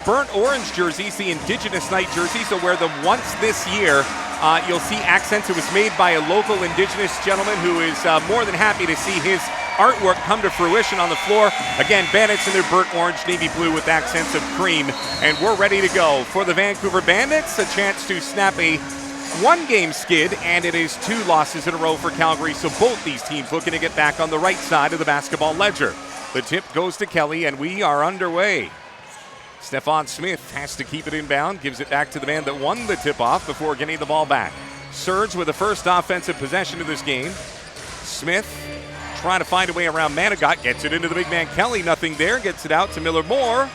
Burnt orange jerseys, the Indigenous Night jerseys, so wear them once this year. You'll see accents. It was made by a local Indigenous gentleman who is more than happy to see his artwork come to fruition on the floor. Again, Bandits in their burnt orange, navy blue with accents of cream. And we're ready to go. For the Vancouver Bandits, a chance to snap a one-game skid, and it is 2 losses in a row for Calgary. So both these teams looking to get back on the right side of the basketball ledger. The tip goes to Kelly, and we are underway. Stephon Smith has to keep it inbound, gives it back to the man that won the tip-off before getting the ball back. Surge with the first offensive possession of this game. Smith trying to find a way around Manigat, gets it into the big man Kelly, nothing there, gets it out to Miller Moore.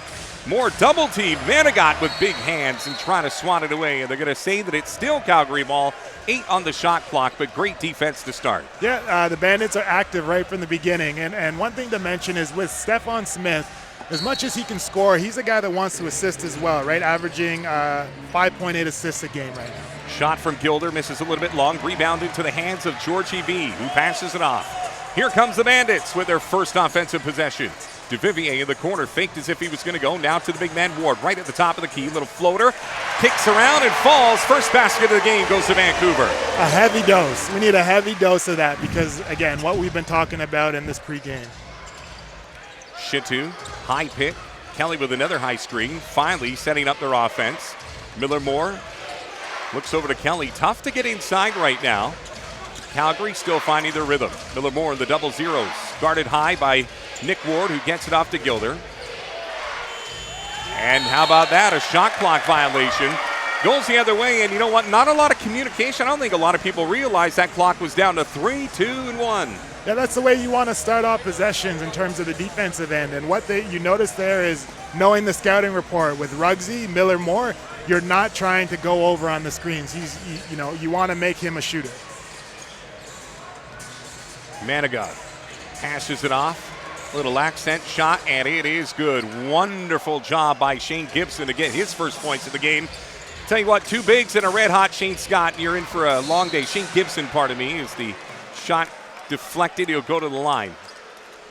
Moore double-teamed, Manigat with big hands and trying to swat it away, and they're going to say that it's still Calgary ball. 8 on the shot clock, but great defense to start. Yeah, the Bandits are active right from the beginning, and one thing to mention is with Stephon Smith, as much as he can score, he's a guy that wants to assist as well, right? Averaging 5.8 assists a game right now. Shot from Gilder, misses a little bit long, rebounded to the hands of Georgie B, who passes it off. Here comes the Bandits with their first offensive possession. DeVivier in the corner, faked as if he was going to go. Now to the big man Ward, right at the top of the key. Little floater, kicks around and falls. First basket of the game goes to Vancouver. A heavy dose. We need a heavy dose of that because, again, what we've been talking about in this pregame. Shitu, high pick. Kelly with another high screen, finally setting up their offense. Miller Moore looks over to Kelly. Tough to get inside right now. Calgary still finding their rhythm. Miller Moore in the double zeros. Guarded high by Nick Ward, who gets it off to Gilder. And how about that? A shot clock violation. Goes the other way, and you know what? Not a lot of communication. I don't think a lot of people realize that clock was down to 3, 2, and 1. Yeah, that's the way you want to start off possessions in terms of the defensive end. And what you notice there is knowing the scouting report with Ruggsy, Miller Moore, you're not trying to go over on the screens. You want to make him a shooter. Manigat passes it off. Little accent shot, and it is good. Wonderful job by Shane Gibson to get his first points of the game. Tell you what, 2 bigs and a red-hot Shane Scott, and you're in for a long day. Shane Gibson, pardon me, is the shot deflected. He'll go to the line.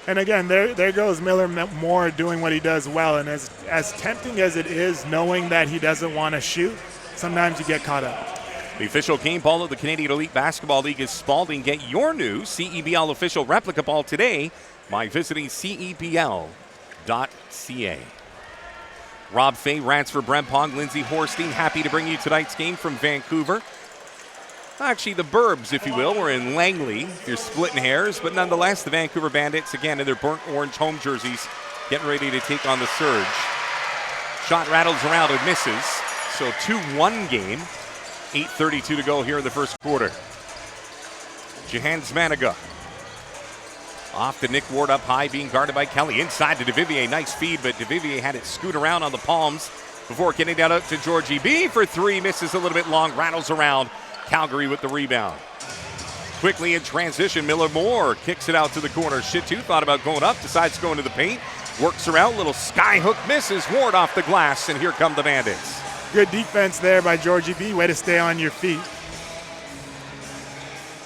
And again, there goes Miller Moore doing what he does well. And as tempting as it is, knowing that he doesn't want to shoot, sometimes you get caught up. The official game ball of the Canadian Elite Basketball League is Spalding. Get your new CEBL official replica ball today by visiting CEBL.ca. Rob Fay, rants for Brempong, Lindsay Horstein, happy to bring you tonight's game from Vancouver. Actually, the Burbs, if you will, were in Langley. They're splitting hairs, but nonetheless, the Vancouver Bandits, again, in their burnt orange home jerseys, getting ready to take on the Surge. Shot rattles around and misses, so 2-1 game. 8:32 to go here in the first quarter. Jahans Manigat. Off to Nick Ward up high, being guarded by Kelly. Inside to DeVivier, nice feed, but DeVivier had it scoot around on the palms before getting down up to Georgie B for 3. Misses a little bit long, rattles around. Calgary with the rebound. Quickly in transition, Miller Moore kicks it out to the corner. Shitu thought about going up, decides to go into the paint. Works around, little sky hook misses. Ward off the glass, and here come the Bandits. Good defense there by Georgie B. Way to stay on your feet.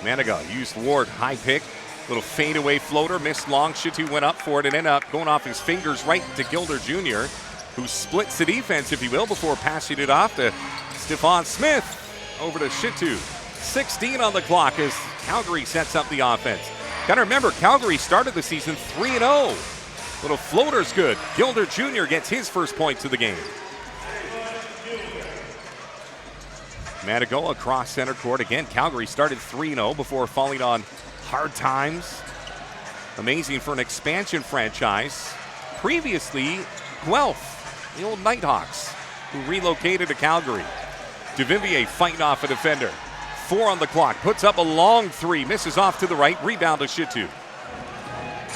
Manigat used Ward, high pick. Little fadeaway floater, missed long. Shitu went up for it and ended up going off his fingers right to Gilder Jr., who splits the defense, if you will, before passing it off to Stephon Smith. Over to Shitu. 16 on the clock as Calgary sets up the offense. Got to remember, Calgary started the season 3-0. Little floater's good. Gilder Jr. gets his first points of the game. Madigo across center court. Again, Calgary started 3-0 before falling on hard times. Amazing for an expansion franchise. Previously, Guelph, the old Nighthawks, who relocated to Calgary. DeVivier fighting off a defender. 4 on the clock. Puts up a long 3. Misses off to the right. Rebound to Shitu.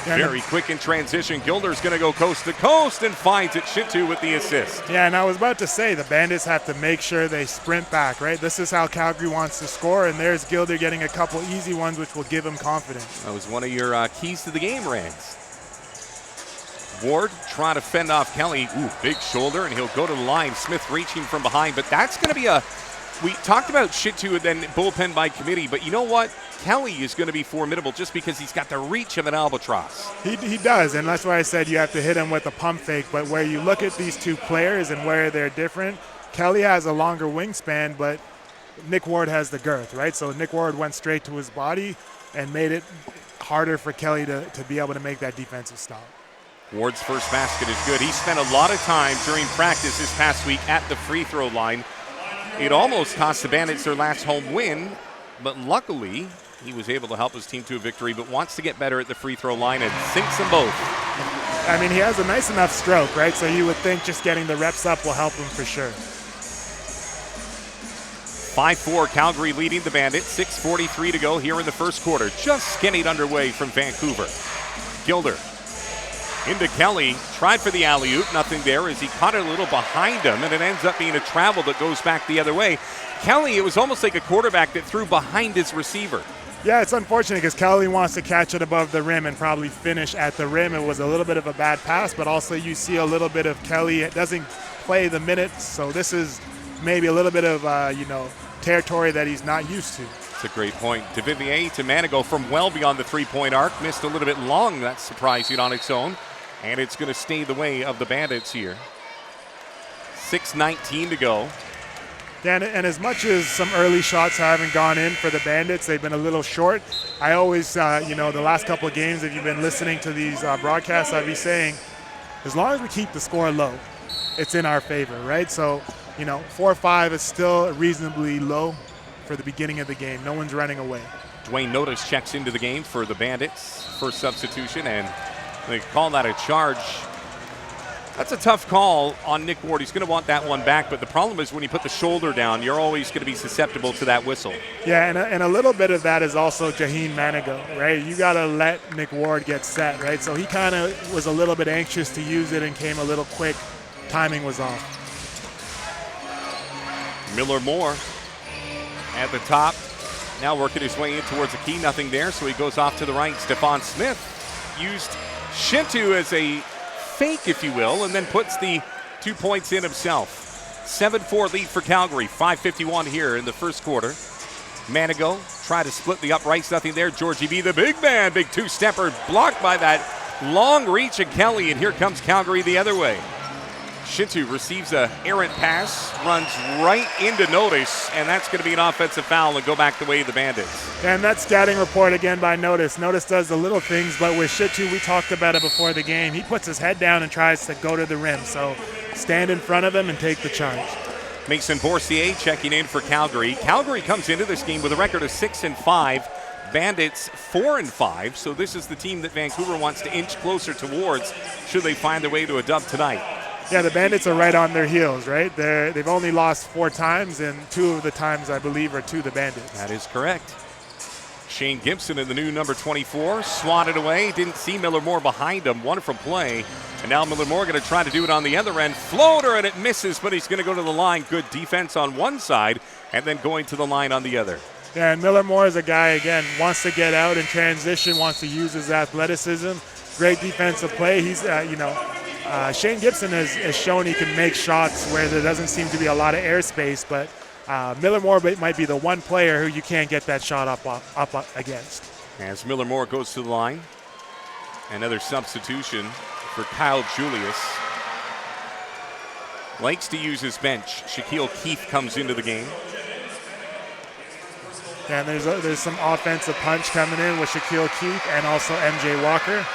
Very quick in transition. Gilder's going to go coast to coast and finds it. Shitu with the assist. Yeah, and I was about to say the Bandits have to make sure they sprint back, right? This is how Calgary wants to score, and there's Gilder getting a couple easy ones, which will give him confidence. That was one of your keys to the game, Rance. Ward trying to fend off Kelly. Ooh, big shoulder, and he'll go to the line. Smith reaching from behind, but that's going to be a We talked about Shitu and then bullpen by committee, but you know what? Kelly is going to be formidable just because he's got the reach of an albatross. He does, and that's why I said you have to hit him with a pump fake. But where you look at these two players and where they're different, Kelly has a longer wingspan, but Nick Ward has the girth, right? So Nick Ward went straight to his body and made it harder for Kelly to be able to make that defensive stop. Ward's first basket is good. He spent a lot of time during practice this past week at the free throw line. It almost cost the Bandits their last home win, but luckily he was able to help his team to a victory, but wants to get better at the free throw line and sinks them both. I mean, he has a nice enough stroke, right? So you would think just getting the reps up will help him for sure. 5-4 Calgary leading the Bandits. 6:43 to go here in the first quarter. Just getting underway from Vancouver. Gilder into Kelly. Tried for the alley-oop. Nothing there as he caught it a little behind him, and it ends up being a travel that goes back the other way. Kelly, it was almost like a quarterback that threw behind his receiver. Yeah, it's unfortunate because Kelly wants to catch it above the rim and probably finish at the rim. It was a little bit of a bad pass, but also you see a little bit of Kelly. It doesn't play the minutes, so this is maybe a little bit of, territory that he's not used to. That's a great point. DeVivier to Manigo from well beyond the three-point arc. Missed a little bit long. That's surprising on its own. And it's going to stay the way of the Bandits here. 6:19 to go. Yeah, and as much as some early shots haven't gone in for the Bandits, they've been a little short. I always, the last couple of games, if you've been listening to these broadcasts, I'd be saying, as long as we keep the score low, it's in our favor, right? So, 4-5 is still reasonably low for the beginning of the game. No one's running away. Dwayne Notice checks into the game for the Bandits. First substitution, and they call that a charge. That's a tough call on Nick Ward. He's going to want that one back, but the problem is when you put the shoulder down, you're always going to be susceptible to that whistle. Yeah, and a little bit of that is also Jaheim Manigo, right? You got to let Nick Ward get set, right? So he kind of was a little bit anxious to use it and came a little quick. Timing was off. Miller Moore at the top, now working his way in towards the key. Nothing there, so he goes off to the right. Stephon Smith used Shintu as a fake, if you will, and then puts the 2 points in himself. 7-4 lead for Calgary. 5:51 here in the first quarter. Manigo try to split the uprights. Nothing there. Georgie B, the big man, big two-stepper, blocked by that long reach of Kelly, and here comes Calgary the other way. Shintu receives a errant pass, runs right into Notice, and that's going to be an offensive foul and go back the way of the Bandits. And that scouting report again by Notice. Notice does the little things, but with Shintu, we talked about it before the game. He puts his head down and tries to go to the rim, so stand in front of him and take the charge. Mason Boursier checking in for Calgary. Calgary comes into this game with a record of 6-5. Bandits 4-5, so this is the team that Vancouver wants to inch closer towards should they find their way to a dub tonight. Yeah, the Bandits are right on their heels, right? They've only lost 4 times, and 2 of the times, I believe, are to the Bandits. That is correct. Shane Gibson in the new number 24, swatted away. Didn't see Miller Moore behind him. Wonderful play. And now Miller Moore going to try to do it on the other end. Floater, and it misses, but he's going to go to the line. Good defense on one side, and then going to the line on the other. Yeah, and Miller Moore is a guy, again, wants to get out in transition, wants to use his athleticism. Great defensive play. He's, Shane Gibson has shown he can make shots where there doesn't seem to be a lot of airspace, but Miller Moore might be the one player who you can't get that shot up against. As Miller Moore goes to the line, another substitution for Kyle Julius. Likes to use his bench. Shaquille Keefe comes into the game. And there's some offensive punch coming in with Shaquille Keefe and also MJ Walker.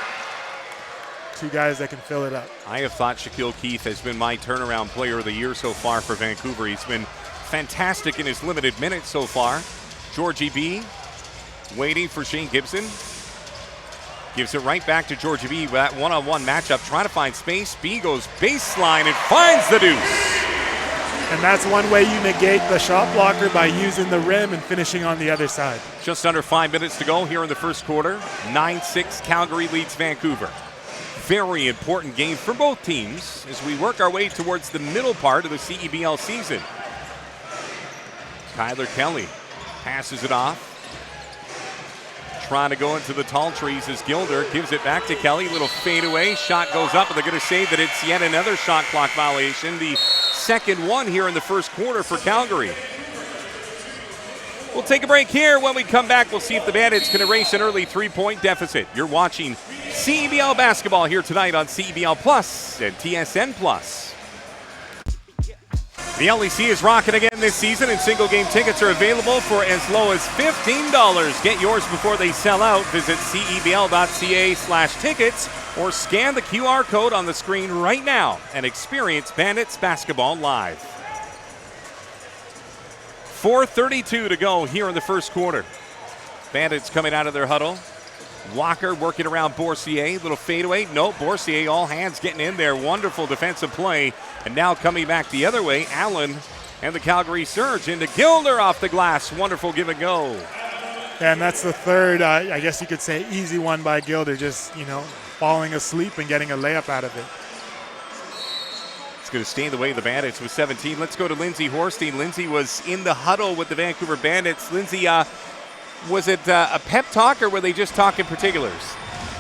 2 guys that can fill it up. I have thought Shaquille Keefe has been my turnaround player of the year so far for Vancouver. He's been fantastic in his limited minutes so far. Georgie B waiting for Shane Gibson. Gives it right back to Georgie B with that one-on-one matchup. Trying to find space. B goes baseline and finds the deuce. And that's one way you negate the shot blocker, by using the rim and finishing on the other side. Just under 5 minutes to go here in the first quarter. 9-6 Calgary leads Vancouver. Very important game for both teams as we work our way towards the middle part of the CEBL season. Tyler Kelly passes it off. Trying to go into the tall trees as Gilder gives it back to Kelly. Little fadeaway. Shot goes up, and they're going to say that it's yet another shot clock violation. The second one here in the first quarter for Calgary. We'll take a break here. When we come back, we'll see if the Bandits can erase an early 3-point deficit. You're watching CEBL basketball here tonight on CEBL Plus and TSN Plus. The LEC is rocking again this season, and single-game tickets are available for as low as $15. Get yours before they sell out. Visit cebl.ca/tickets or scan the QR code on the screen right now and experience Bandits basketball live. 4:32 to go here in the first quarter. Bandits coming out of their huddle. Walker working around Boursier. Little fadeaway. No, Boursier all hands getting in there. Wonderful defensive play. And now coming back the other way, Allen and the Calgary Surge into Gilder off the glass. Wonderful give and go. And that's the third, I guess you could say, easy one by Gilder. Just, falling asleep and getting a layup out of it. It's going to stay the way of the Bandits with 17. Let's go to Lindsay Horstein. Lindsay was in the huddle with the Vancouver Bandits. Lindsay, was it a pep talk or were they just talking particulars?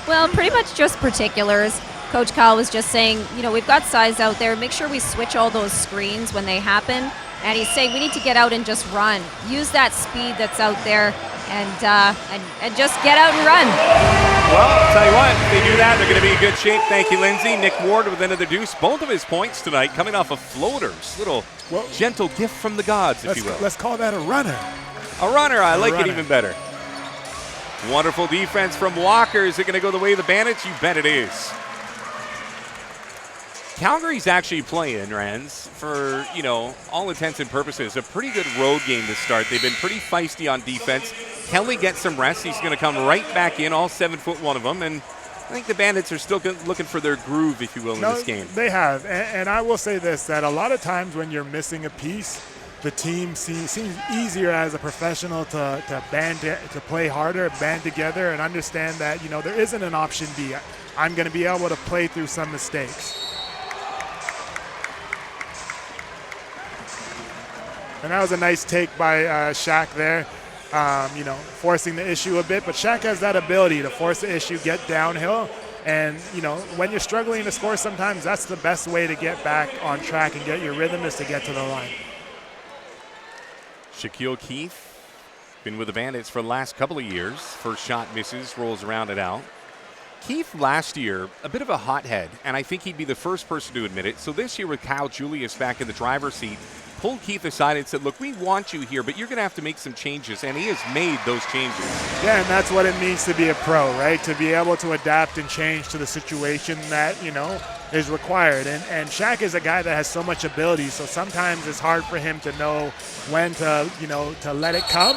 Well, pretty much just particulars. Coach Kyle was just saying, we've got size out there. Make sure we switch all those screens when they happen. And he's saying we need to get out and just run. Use that speed that's out there and just get out and run. Well, I'll tell you what, if they do that, they're going to be in good shape. Thank you, Lindsay. Nick Ward with another deuce. Both of his points tonight coming off of floaters. Little gentle gift from the gods, if you will. Let's call that a runner. A runner, I like it even better. Wonderful defense from Walker. Is it going to go the way of the Bandits? You bet it is. Calgary's actually playing, Rans, for, all intents and purposes, a pretty good road game to start. They've been pretty feisty on defense. Kelly gets some rest. He's going to come right back in, all 7'1" of them. And I think the Bandits are still looking for their groove, if you will, in this game. They have. And I will say this, that a lot of times when you're missing a piece, the team seems easier as a professional to play harder, band together, and understand that, there isn't an option B. I'm going to be able to play through some mistakes. And that was a nice take by Shaq there, forcing the issue a bit. But Shaq has that ability to force the issue, get downhill. And, when you're struggling to score, sometimes that's the best way to get back on track and get your rhythm is to get to the line. Shaquille Keefe, been with the Bandits for the last couple of years. First shot misses, rolls around and out. Keefe last year, a bit of a hothead, and I think he'd be the first person to admit it. So this year with Kyle Julius back in the driver's seat, pulled Keefe aside and said, look, we want you here, but you're going to have to make some changes, and he has made those changes. Yeah, and that's what it means to be a pro, right? To be able to adapt and change to the situation that, is required. And Shaq is a guy that has so much ability, so sometimes it's hard for him to know when to, to let it come.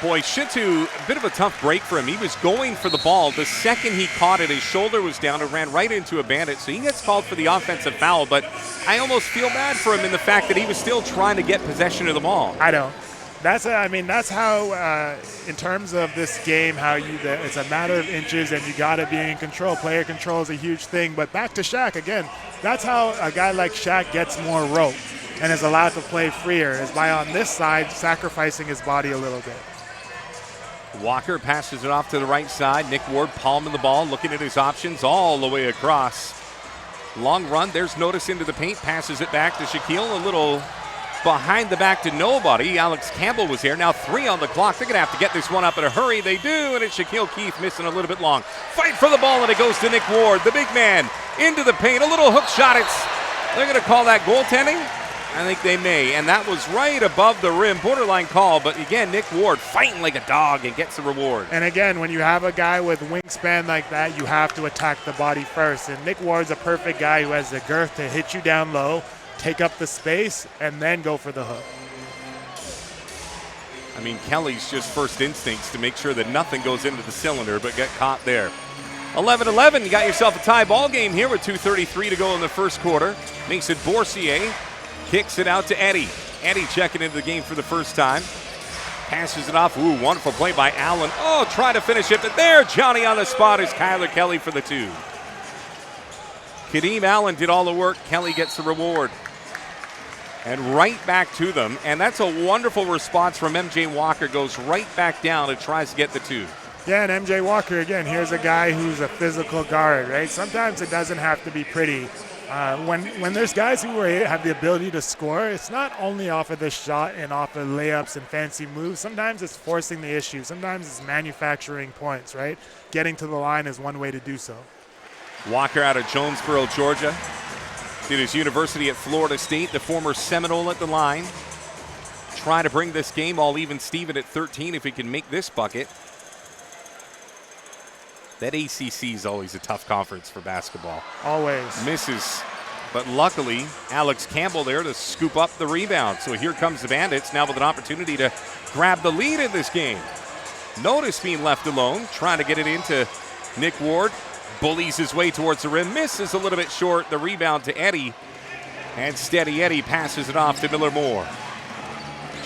Boy, Shitu, a bit of a tough break for him. He was going for the ball. The second he caught it, his shoulder was down and ran right into a Bandit. So he gets called for the offensive foul, but I almost feel bad for him in the fact that he was still trying to get possession of the ball. I don't. That's how, in terms of this game, it's a matter of inches and you got to be in control. Player control is a huge thing. But back to Shaq again, that's how a guy like Shaq gets more rope and is allowed to play freer, is by on this side sacrificing his body a little bit. Walker passes it off to the right side. Nick Ward palming the ball, looking at his options all the way across. Long run, there's Notice into the paint, passes it back to Shaquille, a little behind the back to nobody. Alex Campbell was here, now 3 on the clock. They're going to have to get this one up in a hurry. They do, and it's Shaquille Keefe missing a little bit long. Fight for the ball, and it goes to Nick Ward, the big man, into the paint. A little hook shot. They're going to call that goaltending. I think they may, and that was right above the rim. Borderline call, but again, Nick Ward fighting like a dog and gets the reward. And again, when you have a guy with wingspan like that, you have to attack the body first. And Nick Ward's a perfect guy who has the girth to hit you down low, take up the space, and then go for the hook. I mean, Kelly's just first instincts to make sure that nothing goes into the cylinder, but get caught there. 11-11, you got yourself a tie ball game here with 2:33 to go in the first quarter. Makes it Boursier. Kicks it out to Eddie. Eddie checking into the game for the first time. Passes it off. Ooh, wonderful play by Allen. Oh, trying to finish it, but there, Johnny on the spot is Kyler Kelly for the 2. Kadeem Allen did all the work. Kelly gets the reward. And right back to them. And that's a wonderful response from MJ Walker. Goes right back down and tries to get the 2. Yeah, and MJ Walker, again, here's a guy who's a physical guard, right? Sometimes it doesn't have to be pretty. When there's guys who have the ability to score, it's not only off of the shot and off of layups and fancy moves. Sometimes it's forcing the issue. Sometimes it's manufacturing points, right? Getting to the line is one way to do so. Walker out of Jonesboro, Georgia. Did his university at Florida State, the former Seminole at the line. Try to bring this game all even Steven at 13 if he can make this bucket. That ACC is always a tough conference for basketball. Always. Misses. But luckily, Alex Campbell there to scoop up the rebound. So here comes the Bandits now with an opportunity to grab the lead in this game. Notice being left alone, trying to get it into Nick Ward. Bullies his way towards the rim, misses a little bit short. The rebound to Eddie. And Steady Eddie passes it off to Miller Moore.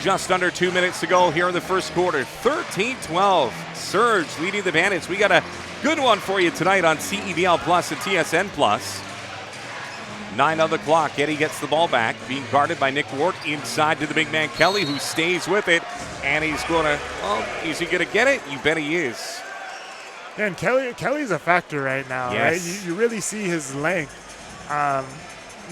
Just under 2 minutes to go here in the first quarter. 13-12. Surge leading the Bandits. We got a good one for you tonight on CEBL Plus and TSN Plus. 9 on the clock. Eddie gets the ball back, being guarded by Nick Ward inside to the big man Kelly, who stays with it. And he's going to, is he going to get it? You bet he is. Yeah, and Kelly's a factor right now, yes. Right? You really see his length.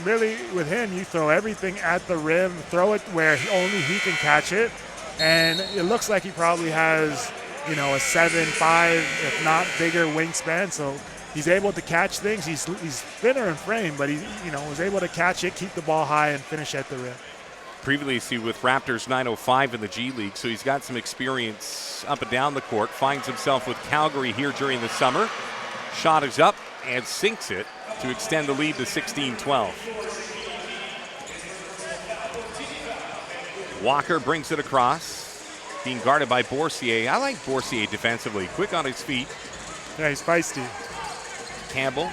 Really, with him, you throw everything at the rim, throw it where only he can catch it, and it looks like he probably has, a 7'5", if not bigger wingspan. So he's able to catch things. He's thinner in frame, but he was able to catch it, keep the ball high, and finish at the rim. Previously with Raptors 905 in the G League, so he's got some experience up and down the court. Finds himself with Calgary here during the summer. Shot is up and sinks it to extend the lead to 16-12. Walker brings it across, being guarded by Boursier. I like Boursier defensively, quick on his feet. Yeah, he's feisty. Campbell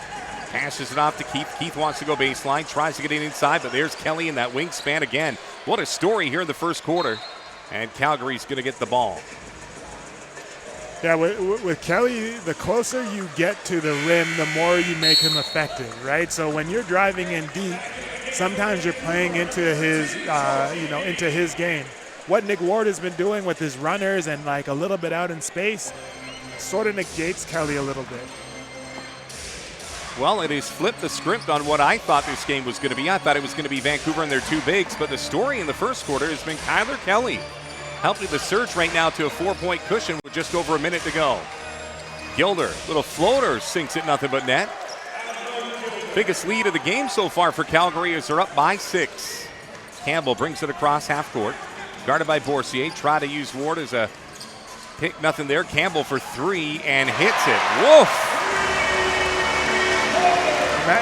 passes it off to Keith. Keith wants to go baseline, tries to get it inside, but there's Kelly in that wingspan again. What a story here in the first quarter. And Calgary's going to get the ball. Yeah, with Kelly, the closer you get to the rim, the more you make him effective, right? So when you're driving in deep, sometimes you're playing into his, into his game. What Nick Ward has been doing with his runners and like a little bit out in space sort of negates Kelly a little bit. Well, it has flipped the script on what I thought this game was going to be. I thought it was going to be Vancouver and their two bigs, but the story in the first quarter has been Kyler Kelly, helping the Surge right now to a 4-point cushion with just over a minute to go. Gilder, little floater, sinks it nothing but net. Biggest lead of the game so far for Calgary as they're up by 6. Campbell brings it across half court, guarded by Boursier. Try to use Ward as a pick, nothing there. Campbell for 3 and hits it. Woof!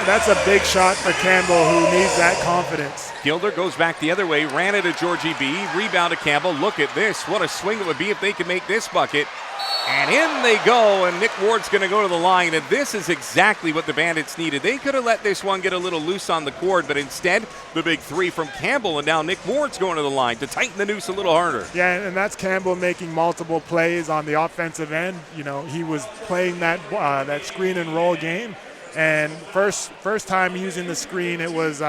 That's a big shot for Campbell, who needs that confidence. Gilder goes back the other way, ran it to Georgie B. Rebound to Campbell. Look at this. What a swing it would be if they could make this bucket. And in they go, and Nick Ward's going to go to the line. And this is exactly what the Bandits needed. They could have let this one get a little loose on the cord, but instead, the big 3 from Campbell. And now Nick Ward's going to the line to tighten the noose a little harder. Yeah, and that's Campbell making multiple plays on the offensive end. He was playing that screen and roll game. And first time using the screen, it was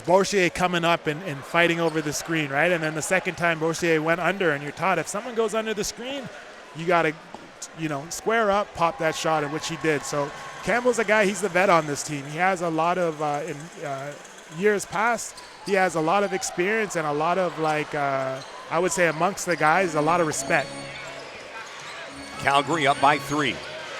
Boursier coming up and fighting over the screen, right? And then the second time Boursier went under, and you're taught if someone goes under the screen, you got to, square up, pop that shot, and which he did. So Campbell's a guy, he's the vet on this team. He has a lot of, in years past, he has a lot of experience and a lot of, I would say amongst the guys, a lot of respect. Calgary up by 3.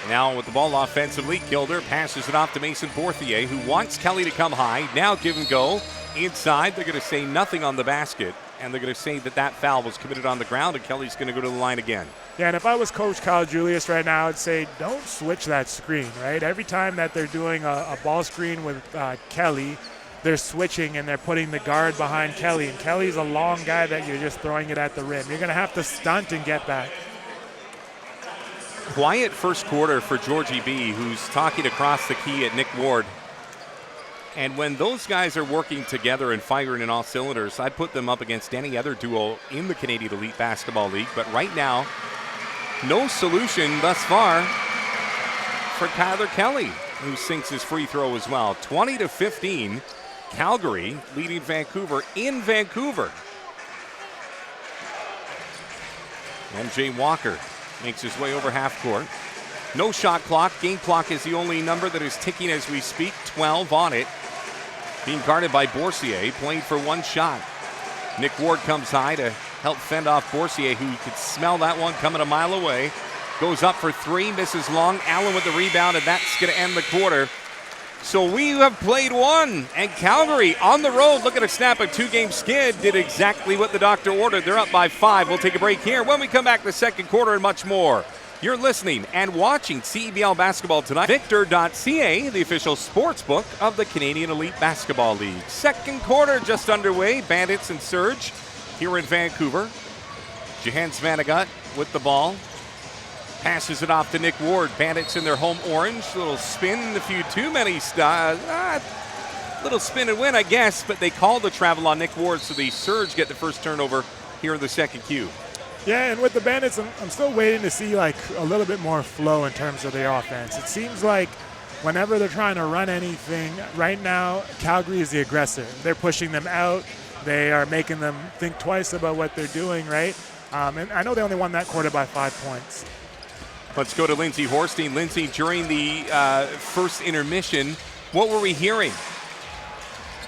Now with the ball offensively, Gilder passes it off to Mason Boursier, who wants Kelly to come high. Now give and go inside. They're going to say nothing on the basket, and they're going to say that foul was committed on the ground, and Kelly's going to go to the line again. Yeah, and if I was Coach Kyle Julius right now, I'd say don't switch that screen, right? Every time that they're doing a ball screen with Kelly, they're switching and they're putting the guard behind Kelly, and Kelly's a long guy that you're just throwing it at the rim. You're going to have to stunt and get back. Quiet first quarter for Georgie B., who's talking across the key at Nick Ward. And when those guys are working together and firing in all cylinders, I'd put them up against any other duo in the Canadian Elite Basketball League. But right now, no solution thus far for Kyler Kelly, who sinks his free throw as well. 20-15, Calgary leading Vancouver in Vancouver. MJ Walker makes his way over half court. No shot clock. Game clock is the only number that is ticking as we speak. 12 on it. Being guarded by Boursier, playing for one shot. Nick Ward comes high to help fend off Boursier, who could smell that one coming a mile away. Goes up for three, misses long. Allen with the rebound, and that's going to end the quarter. So we have played one, and Calgary on the road, looking to snap a two-game skid, did exactly what the doctor ordered. They're up by 5. We'll take a break here. When we come back, the second quarter and much more. You're listening and watching CEBL Basketball tonight. Victor.ca, the official sports book of the Canadian Elite Basketball League. Second quarter just underway. Bandits and Surge here in Vancouver. Jehans Vanagut with the ball. Passes it off to Nick Ward. Bandits in their home orange. Little spin, a few too many little spin and win, I guess, but they call the travel on Nick Ward, so the Surge get the first turnover here in the second Q. Yeah, and with the Bandits, I'm still waiting to see like a little bit more flow in terms of their offense. It seems like whenever they're trying to run anything, right now, Calgary is the aggressor. They're pushing them out. They are making them think twice about what they're doing, right? And I know they only won that quarter by 5 points. Let's go to Lindsay Horstein. Lindsay, during the first intermission, what were we hearing?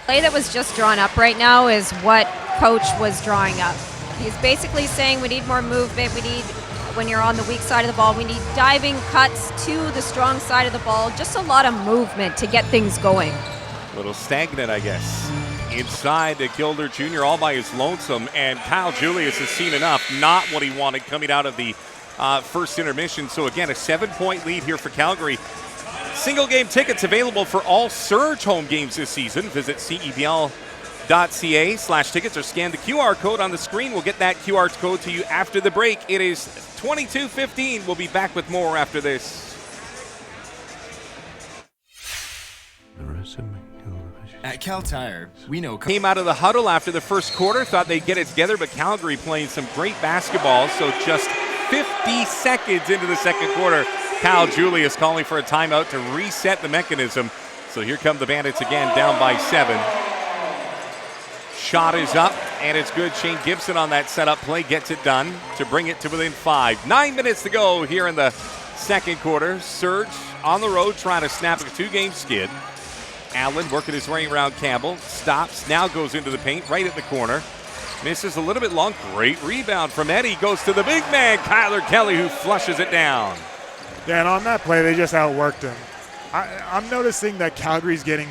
Play that was just drawn up right now is what Coach was drawing up. He's basically saying we need more movement. We need, when you're on the weak side of the ball, we need diving cuts to the strong side of the ball. Just a lot of movement to get things going. A little stagnant, I guess. Inside to Gilder Jr. all by his lonesome, and Kyle Julius has seen enough. Not what he wanted coming out of the first intermission. So again, a 7-point lead here for Calgary. Single game tickets available for all Surge home games this season. Visit CEBL.ca/tickets or scan the QR code on the screen. We'll get that QR code to you after the break. It is 22:15. We'll be back with more after this. At Cal Tire, we know... Came out of the huddle after the first quarter, thought they'd get it together, but Calgary playing some great basketball. So just 50 seconds into the second quarter, Kyle Julius calling for a timeout to reset the mechanism. So here come the Bandits again, down by 7. Shot is up, and it's good. Shane Gibson on that setup play gets it done to bring it to within 5. 9 minutes to go here in the second quarter. Surge on the road trying to snap a two-game skid. Allen working his way around Campbell. Stops, now goes into the paint right at the corner. Misses a little bit long. Great rebound from Eddie. Goes to the big man, Kyler Kelly, who flushes it down. Yeah, and on that play, they just outworked him. I'm noticing that Calgary's getting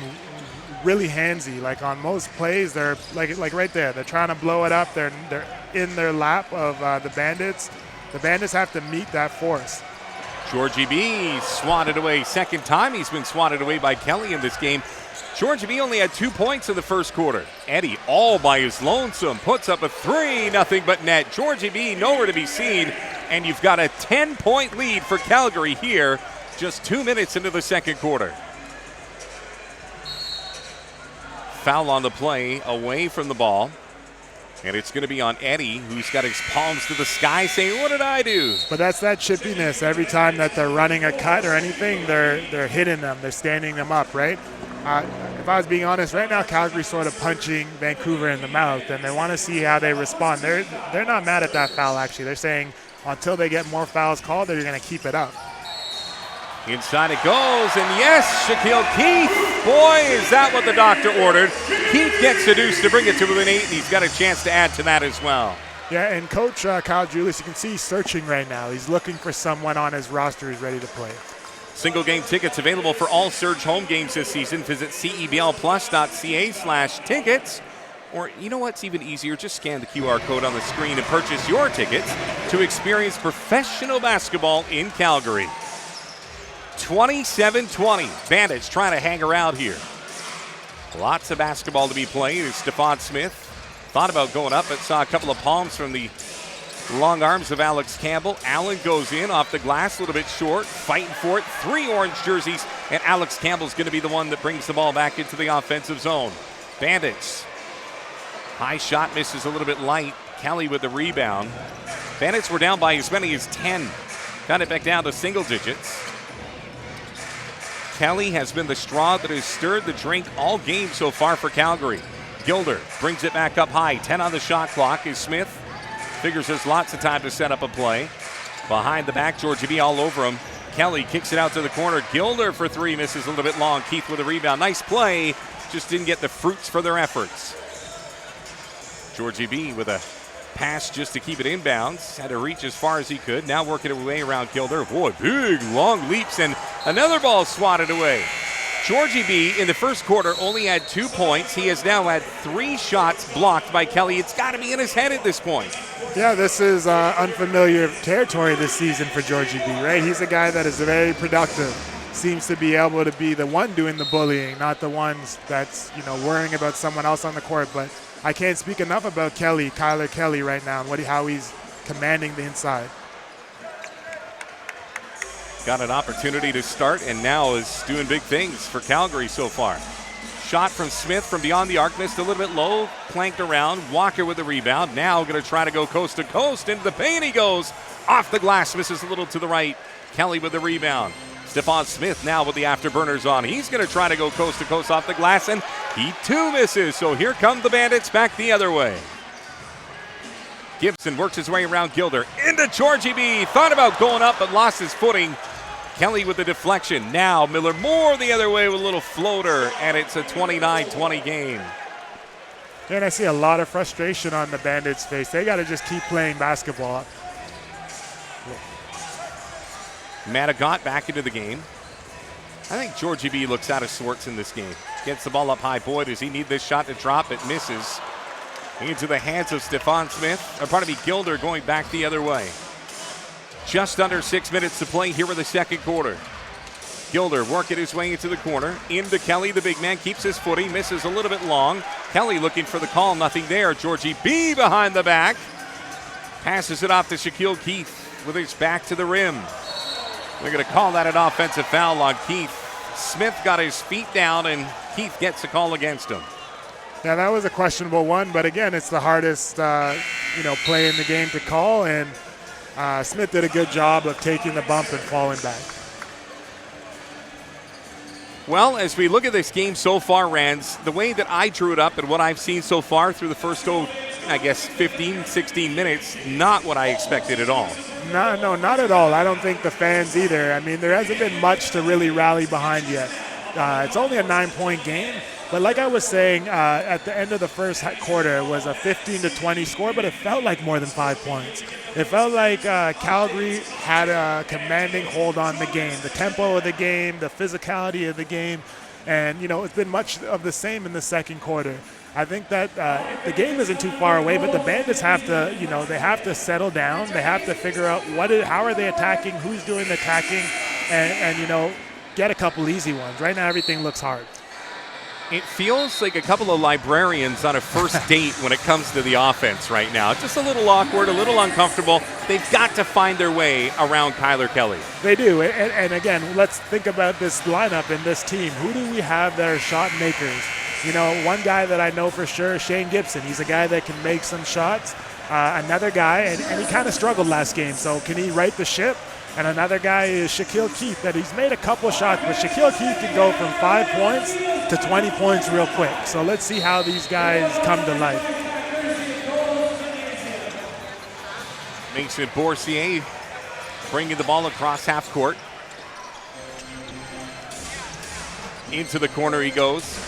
really handsy. Like on most plays, they're like right there. They're trying to blow it up. They're in their lap of the Bandits. The Bandits have to meet that force. Georgie B swatted away. Second time he's been swatted away by Kelly in this game. Georgie B only had 2 points in the first quarter. Eddie all by his lonesome puts up a 3, nothing but net. Georgie B nowhere to be seen, and you've got a 10-point lead for Calgary here just 2 minutes into the second quarter. Foul on the play, away from the ball. And it's going to be on Eddie, who's got his palms to the sky saying, what did I do? But that's that chippiness. Every time that they're running a cut or anything, they're hitting them. They're standing them up, right? If I was being honest, right now Calgary's sort of punching Vancouver in the mouth, and they want to see how they respond. They're not mad at that foul, actually. They're saying until they get more fouls called, they're going to keep it up. Inside it goes, and yes, Shaquille Keith. Boy, is that what the doctor ordered. Keith gets seduced to bring it to within 8, and he's got a chance to add to that as well. Yeah, and Coach Kyle Julius, you can see he's searching right now. He's looking for someone on his roster who's ready to play. Single game tickets available for all Surge home games this season. Visit CEBLplus.ca/tickets. Or you know what's even easier? Just scan the QR code on the screen and purchase your tickets to experience professional basketball in Calgary. 27-20. Bandits trying to hang around here. Lots of basketball to be played as Stephon Smith thought about going up, but saw a couple of palms from the long arms of Alex Campbell. Allen goes in off the glass, a little bit short, fighting for it. 3 orange jerseys, and Alex Campbell's going to be the one that brings the ball back into the offensive zone. Bandits. High shot misses a little bit light. Kelly with the rebound. Bandits were down by as many as 10. Got it back down to single digits. Kelly has been the straw that has stirred the drink all game so far for Calgary. Gilder brings it back up high. 10 on the shot clock as Smith figures there's lots of time to set up a play. Behind the back, Georgie B all over him. Kelly kicks it out to the corner. Gilder for three, misses a little bit long. Keith with a rebound. Nice play, just didn't get the fruits for their efforts. Georgie B with a pass just to keep it inbounds. Had to reach as far as he could. Now working it away around Gilder. Boy, big long leaps and another ball swatted away. Georgie B in the first quarter only had 2 points. He has now had 3 shots blocked by Kelly. It's got to be in his head at this point. Yeah, this is unfamiliar territory this season for Georgie B, right? He's a guy that is very productive. Seems to be able to be the one doing the bullying, not the ones that's, worrying about someone else on the court. But I can't speak enough about Kyler Kelly right now, and how he's commanding the inside. Got an opportunity to start and now is doing big things for Calgary so far. Shot from Smith from beyond the arc, missed a little bit low, clanked around. Walker with the rebound. Now going to try to go coast to coast. Into the paint he goes. Off the glass, misses a little to the right. Kelly with the rebound. Stephon Smith now with the afterburners on. He's going to try to go coast to coast off the glass, and he too misses. So here come the Bandits back the other way. Gibson works his way around Gilder. Into Georgie B. Thought about going up, but lost his footing. Kelly with the deflection. Now Miller Moore the other way with a little floater, and it's a 29-20 game. Yeah, and I see a lot of frustration on the Bandits' face. They got to just keep playing basketball. Madigot back into the game. I think Georgie B looks out of sorts in this game. Gets the ball up high. Boy, does he need this shot to drop. It misses. Into the hands of Stephon Smith. Gilder going back the other way. Just under 6 minutes to play here in the second quarter. Gilder working his way into the corner. Into Kelly, the big man, keeps his footing, misses a little bit long. Kelly looking for the call, nothing there. Georgie B behind the back. Passes it off to Shaquille Keith with his back to the rim. They're going to call that an offensive foul on Keith. Smith got his feet down, and Keith gets a call against him. Yeah, that was a questionable one, but again, it's the hardest, play in the game to call, and Smith did a good job of taking the bump and falling back. Well, as we look at this game so far, Rands, the way that I drew it up and what I've seen so far through the first, 15, 16 minutes, not what I expected at all. No, not at all. I don't think the fans either. I mean, there hasn't been much to really rally behind yet. It's only a 9-point game, but like I was saying, at the end of the first quarter, it was a 15-20 score, but it felt like more than 5 points. It felt like Calgary had a commanding hold on the game, the tempo of the game, the physicality of the game, and, it's been much of the same in the second quarter. I think that the game isn't too far away, but the Bandits have to, they have to settle down. They have to figure out how are they attacking, who's doing the attacking, and get a couple easy ones. Right now, everything looks hard. It feels like a couple of librarians on a first date when it comes to the offense right now. It's just a little awkward, a little uncomfortable. They've got to find their way around Kyler Kelly. They do. And again, let's think about this lineup and this team. Who do we have that are shot makers? One guy that I know for sure is Shane Gibson. He's a guy that can make some shots. Another guy, and he kind of struggled last game, so can he right the ship? And another guy is Shaquille Keith, that he's made a couple shots, but Shaquille Keith can go from 5 points to 20 points real quick. So let's see how these guys come to life. Mason Boursier bringing the ball across half court. Into the corner he goes.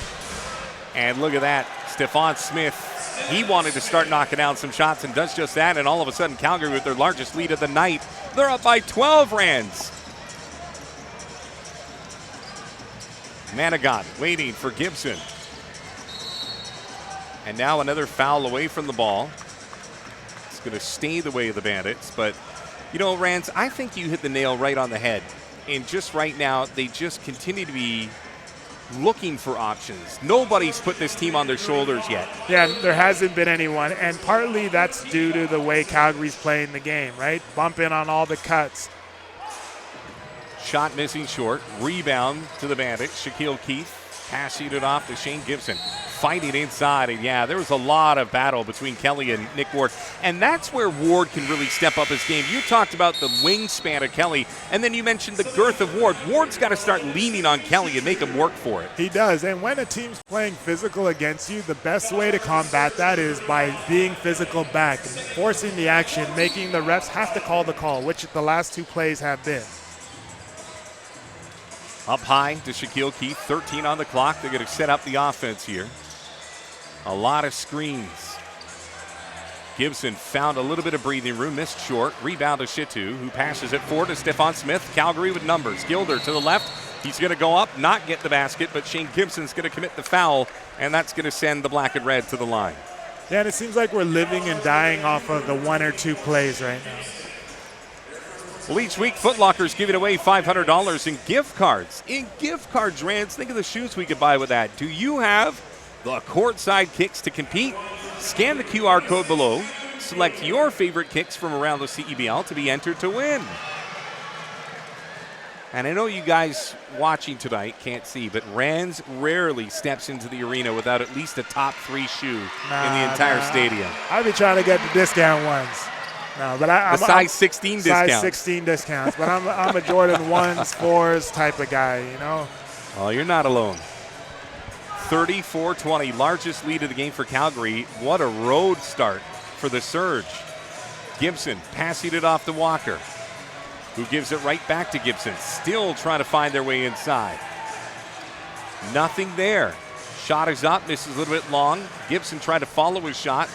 And look at that, Stephon Smith, he wanted to start knocking down some shots and does just that, and all of a sudden Calgary with their largest lead of the night. They're up by 12, Rands. Manigat waiting for Gibson. And now another foul away from the ball. It's going to stay the way of the Bandits, but Rands, I think you hit the nail right on the head. And just right now, they just continue to be looking for options. Nobody's put this team on their shoulders yet. Yeah, there hasn't been anyone, and partly that's due to the way Calgary's playing the game, right? Bumping on all the cuts. Shot missing short. Rebound to the Bandits. Shaquille Keith passing it off to Shane Gibson. Fighting inside, and yeah, there was a lot of battle between Kelly and Nick Ward, and that's where Ward can really step up his game. You talked about the wingspan of Kelly, and then you mentioned the girth of Ward. Ward's got to start leaning on Kelly and make him work for it. He does, and when a team's playing physical against you, the best way to combat that is by being physical back, forcing the action, making the refs have to call the call, which the last 2 plays have been. Up high to Shaquille Keith, 13 on the clock. They're going to set up the offense here. A lot of screens. Gibson found a little bit of breathing room, missed short. Rebound to Shitu, who passes it forward to Stephon Smith. Calgary with numbers. Gilder to the left. He's going to go up, not get the basket, but Shane Gibson's going to commit the foul, and that's going to send the black and red to the line. Yeah, and it seems like we're living and dying off of the 1 or 2 plays right now. Well, each week, Foot Locker's giving away $500 in gift cards. In gift cards, Rance, think of the shoes we could buy with that. Do you have the courtside kicks to compete? Scan the QR code below. Select your favorite kicks from around the CEBL to be entered to win. And I know you guys watching tonight can't see, but Rands rarely steps into the arena without at least a top 3 shoe in the entire stadium. I'd be trying to get the discount ones. No, but I'm size 16 discount. Size 16 discounts, but I'm a Jordan 1s, 4s type of guy, you know. Well, you're not alone. 34-20, largest lead of the game for Calgary. What a road start for the Surge. Gibson passing it off to Walker, who gives it right back to Gibson. Still trying to find their way inside. Nothing there. Shot is up, misses a little bit long. Gibson tried to follow his shot.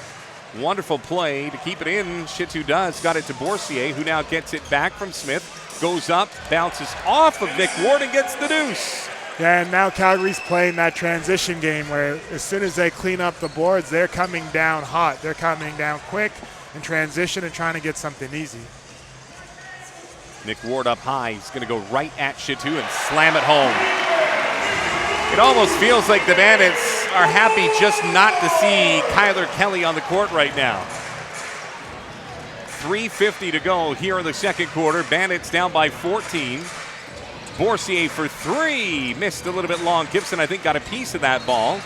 Wonderful play to keep it in. Shitu does. Got it to Boursier, who now gets it back from Smith. Goes up, bounces off of Nick Ward and gets the deuce. Yeah, and now Calgary's playing that transition game where as soon as they clean up the boards, they're coming down hot. They're coming down quick in transition and trying to get something easy. Nick Ward up high. He's going to go right at Shitu and slam it home. It almost feels like the Bandits are happy just not to see Kyler Kelly on the court right now. 3:50 to go here in the second quarter. Bandits down by 14. Boursier for 3. Missed a little bit long. Gibson, I think, got a piece of that ball.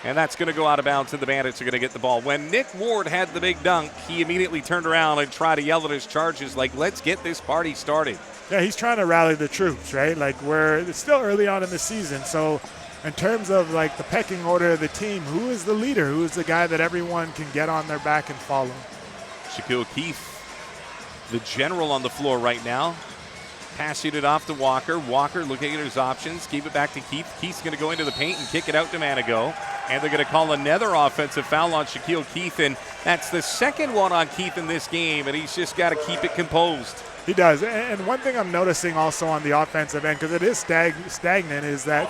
And that's going to go out of bounds, and the Bandits are going to get the ball. When Nick Ward had the big dunk, he immediately turned around and tried to yell at his charges like, let's get this party started. Yeah, he's trying to rally the troops, right? Like, it's still early on in the season. So in terms of, like, the pecking order of the team, who is the leader? Who is the guy that everyone can get on their back and follow? Shaquille Keith, the general on the floor right now. Passing it off to Walker. Walker looking at his options. Keep it back to Keith. Keith's going to go into the paint and kick it out to Manigo. And they're going to call another offensive foul on Shaquille Keith. And that's the second one on Keith in this game. And he's just got to keep it composed. He does. And one thing I'm noticing also on the offensive end, because it is stagnant, is that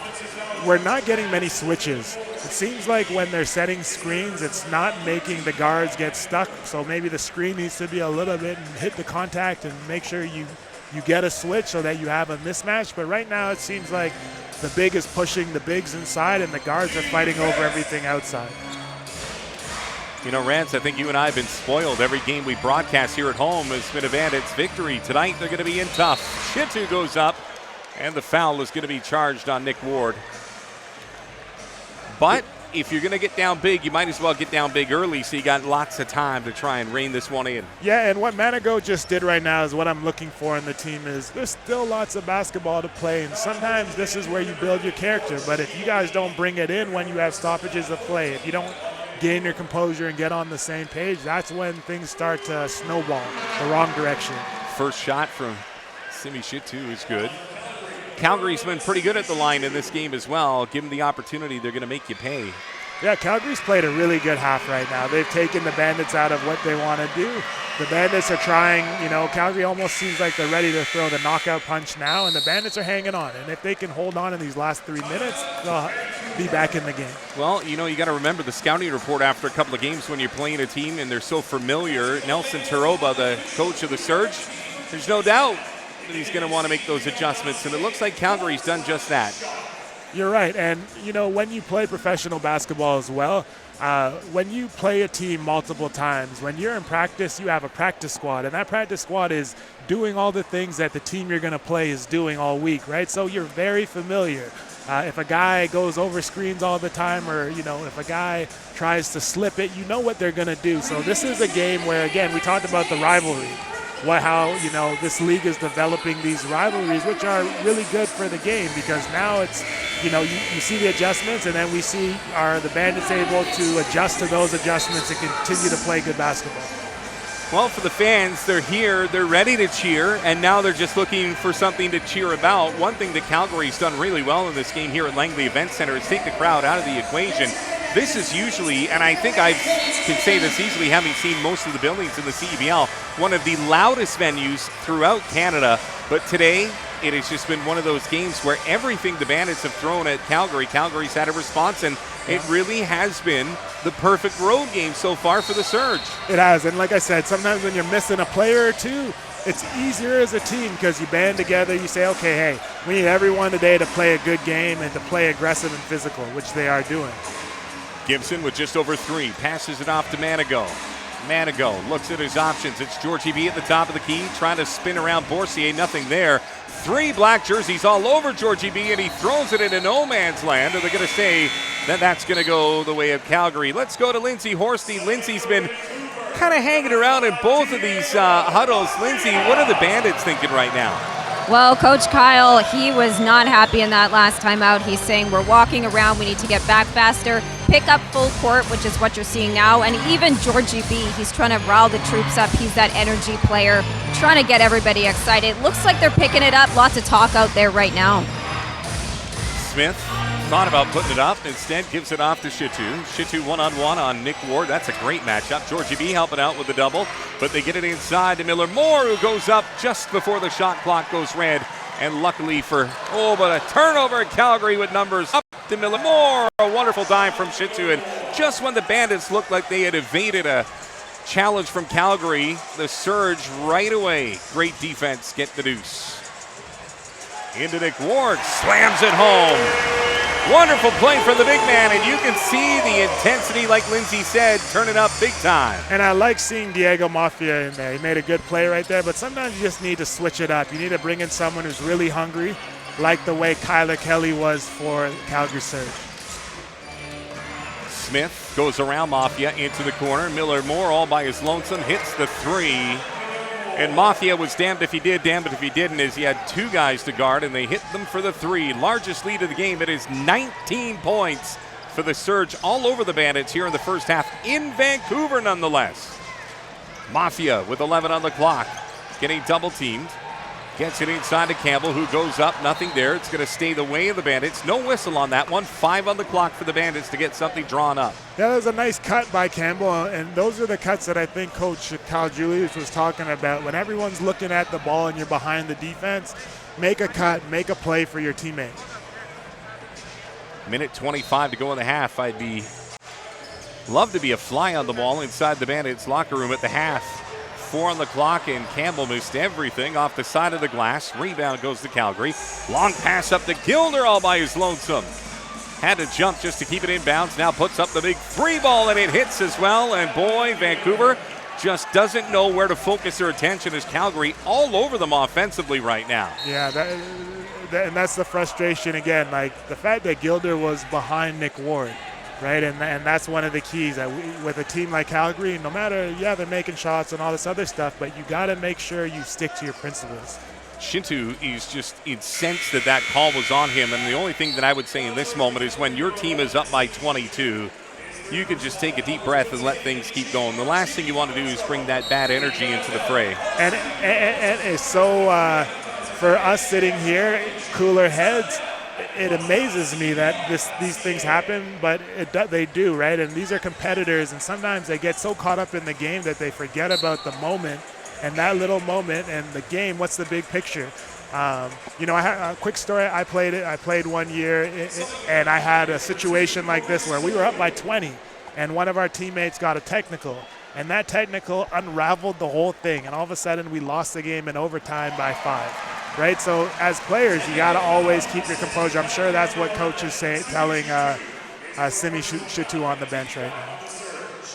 we're not getting many switches. It seems like when they're setting screens, it's not making the guards get stuck. So maybe the screen needs to be a little bit and hit the contact and make sure you get a switch so that you have a mismatch. But right now it seems like the big is pushing the bigs inside and the guards are fighting over everything outside. You know, Rance, I think you and I have been spoiled. Every game we broadcast here at home has been a Bandits victory. Tonight they're going to be in tough. Shitu goes up, and the foul is going to be charged on Nick Ward. But if you're going to get down big, you might as well get down big early so you got lots of time to try and rein this one in. Yeah, and what Manigo just did right now is what I'm looking for in the team is there's still lots of basketball to play, and sometimes this is where you build your character. But if you guys don't bring it in when you have stoppages of play, if you don't gain your composure and get on the same page, that's when things start to snowball the wrong direction. First shot from Simi Shitu is good. Calgary's been pretty good at the line in this game as well. Give them the opportunity, they're going to make you pay. Yeah, Calgary's played a really good half right now. They've taken the Bandits out of what they want to do. The Bandits are trying, Calgary almost seems like they're ready to throw the knockout punch now, and the Bandits are hanging on. And if they can hold on in these last 3 minutes, they'll be back in the game. Well, you got to remember the scouting report after a couple of games when you're playing a team and they're so familiar. Nelson Taroba, the coach of the Surge, there's no doubt that he's going to want to make those adjustments, and it looks like Calgary's done just that. You're right, and when you play professional basketball as well, when you play a team multiple times, when you're in practice, you have a practice squad, and that practice squad is doing all the things that the team you're going to play is doing all week, right? So you're very familiar. If a guy goes over screens all the time, or if a guy tries to slip it, you know what they're going to do. So this is a game where, again, we talked about the rivalry. How this league is developing these rivalries, which are really good for the game, because now it's you see the adjustments, and then we see are the Bandits able to adjust to those adjustments and continue to play good basketball. Well, for the fans, they're here, they're ready to cheer, and now they're just looking for something to cheer about. One thing that Calgary's done really well in this game here at Langley Event Center is take the crowd out of the equation. This is usually, and I think I can say this easily having seen most of the buildings in the CEBL, one of the loudest venues throughout Canada. But today, it has just been one of those games where everything the Bandits have thrown at Calgary, Calgary's had a response, and it really has been the perfect road game so far for the Surge. It has, and like I said, sometimes when you're missing a player or two, it's easier as a team because you band together, you say, okay, hey, we need everyone today to play a good game and to play aggressive and physical, which they are doing. Gibson with just over 3, passes it off to Manigault. Manigault looks at his options. It's Georgie B at the top of the key, trying to spin around Boursier, nothing there. 3 black jerseys all over Georgie B, and he throws it into no man's land. Are they going to say that that's going to go the way of Calgary? Let's go to Lindsay Horsty. Lindsay's been kind of hanging around in both of these huddles. Lindsay, what are the Bandits thinking right now? Well, Coach Kyle, he was not happy in that last time out. He's saying we're walking around, we need to get back faster, pick up full court, which is what you're seeing now. And even Georgie B, he's trying to rile the troops up. He's that energy player, trying to get everybody excited. Looks like they're picking it up. Lots of talk out there right now. Smith thought about putting it up, instead gives it off to Chitu. Chitu one-on-one on Nick Ward. That's a great matchup. Georgie B helping out with the double, but they get it inside to Miller Moore, who goes up just before the shot clock goes red. And luckily but a turnover at Calgary with numbers up to Miller Moore. A wonderful dive from Chitu, and just when the Bandits looked like they had evaded a challenge from Calgary, the Surge right away. Great defense, get the deuce. Into Nick Ward, slams it home. Wonderful play from the big man, and you can see the intensity, like Lindsay said, turning up big time. And I like seeing Diego Mafia in there. He made a good play right there, but sometimes you just need to switch it up. You need to bring in someone who's really hungry, like the way Kyler Kelly was for Calgary Surge. Smith goes around Mafia into the corner. Miller Moore all by his lonesome, hits the 3. And Mafia was damned if he did, damned if he didn't, as he had 2 guys to guard, and they hit them for the 3. Largest lead of the game. It is 19 points for the Surge all over the Bandits here in the first half in Vancouver, nonetheless. Mafia with 11 on the clock, getting double teamed. Gets it inside to Campbell, who goes up, nothing there. It's going to stay the way of the Bandits. No whistle on that one. 5 on the clock for the Bandits to get something drawn up. Yeah, that was a nice cut by Campbell, and those are the cuts that I think Coach Cal Julius was talking about. When everyone's looking at the ball and you're behind the defense, make a cut, make a play for your teammate. Minute 25 to go in the half. I'd love to be a fly on the wall inside the Bandits locker room at the half. 4 on the clock, and Campbell missed everything off the side of the glass. Rebound goes to Calgary. Long pass up to Gilder all by his lonesome. Had to jump just to keep it inbounds. Now puts up the big 3 ball, and it hits as well. And boy, Vancouver just doesn't know where to focus their attention as Calgary all over them offensively right now. Yeah, and that's the frustration again. Like the fact that Gilder was behind Nick Ward. Right, and that's one of the keys that with a team like Calgary, no matter, they're making shots and all this other stuff, but you got to make sure you stick to your principles. Shintu is just incensed that call was on him, and the only thing that I would say in this moment is when your team is up by 22, you can just take a deep breath and let things keep going. The last thing you want to do is bring that bad energy into the fray. And it's so, for us sitting here, cooler heads, it amazes me that these things happen, but they do, right? And these are competitors, and sometimes they get so caught up in the game that they forget about the moment, and that little moment and the game. What's the big picture? I had a quick story. I played 1 year, and I had a situation like this where we were up by 20, and one of our teammates got a technical, and that technical unraveled the whole thing, and all of a sudden we lost the game in overtime by 5. Right, so as players, you got to always keep your composure. I'm sure that's what coach is telling Simi Chitu on the bench right now.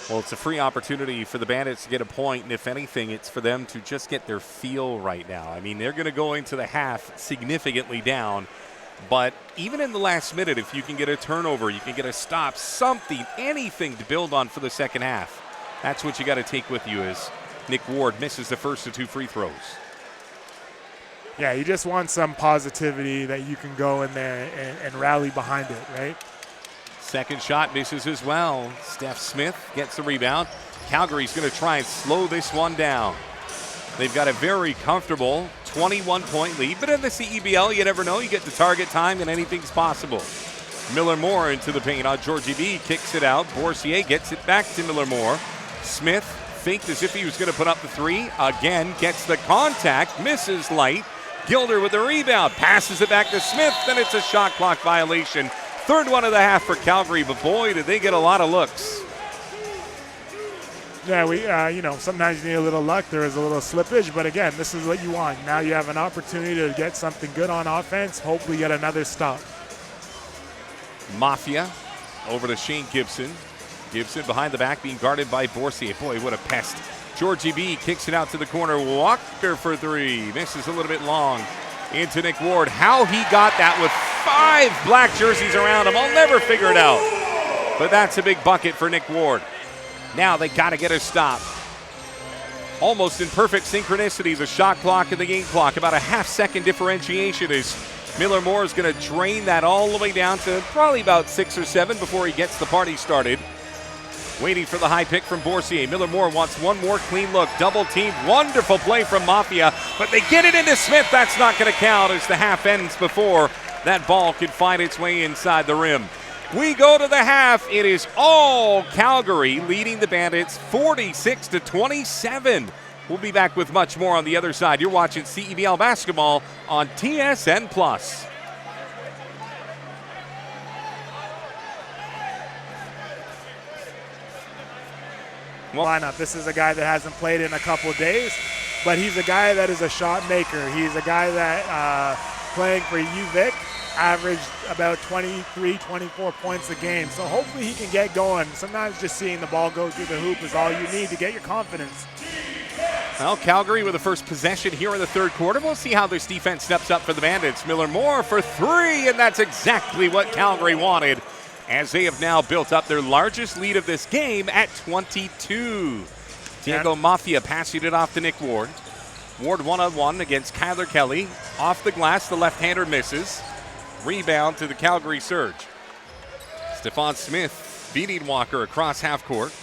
Well, it's a free opportunity for the Bandits to get a point, and if anything, it's for them to just get their feel right now. I mean, they're going to go into the half significantly down, but even in the last minute, if you can get a turnover, you can get a stop, something, anything to build on for the second half, that's what you got to take with you as Nick Ward misses the first of 2 free throws. Yeah, you just want some positivity that you can go in there and rally behind it, right? Second shot misses as well. Steph Smith gets the rebound. Calgary's going to try and slow this one down. They've got a very comfortable 21-point lead, but in the CEBL, you never know. You get the target time and anything's possible. Miller-Moore into the paint on Georgie B, kicks it out. Boursier gets it back to Miller-Moore. Smith faked as if he was going to put up the three. Again, gets the contact, misses light. Gilder with the rebound, passes it back to Smith, and it's a shot clock violation. Third one of the half for Calgary, but boy, did they get a lot of looks. Yeah, we sometimes you need a little luck. There is a little slippage, but again, this is what you want. Now you have an opportunity to get something good on offense, hopefully get another stop. Mafia over to Shane Gibson. Gibson behind the back being guarded by Boursier. Boy, what a pest. Georgie B kicks it out to the corner. Walker for three. Misses a little bit long. Into Nick Ward. How he got that with 5 black jerseys around him, I'll never figure it out. But that's a big bucket for Nick Ward. Now they got to get a stop. Almost in perfect synchronicity, the shot clock and the game clock. About a half-second differentiation as Miller-Moore is going to drain that all the way down to probably about 6 or 7 before he gets the party started. Waiting for the high pick from Boursier. Miller-Moore wants one more clean look. Double team. Wonderful play from Mafia. But they get it into Smith. That's not going to count as the half ends before that ball can find its way inside the rim. We go to the half. It is all Calgary leading the Bandits 46-27. We'll be back with much more on the other side. You're watching CEBL basketball on TSN+. Lineup. This is a guy that hasn't played in a couple of days, but he's a guy that is a shot maker. He's a guy that playing for UVic averaged about 23, 24 points a game. So hopefully he can get going. Sometimes just seeing the ball go through the hoop is all you need to get your confidence. Well, Calgary with the first possession here in the third quarter. We'll see how this defense steps up for the Bandits. Miller-Moore for three, and that's exactly what Calgary wanted, as they have now built up their largest lead of this game at 22. Diego Mafia passing it off to Nick Ward. Ward one-on-one against Kyler Kelly. Off the glass, the left-hander misses. Rebound to the Calgary Surge. Stephon Smith beating Walker across half court.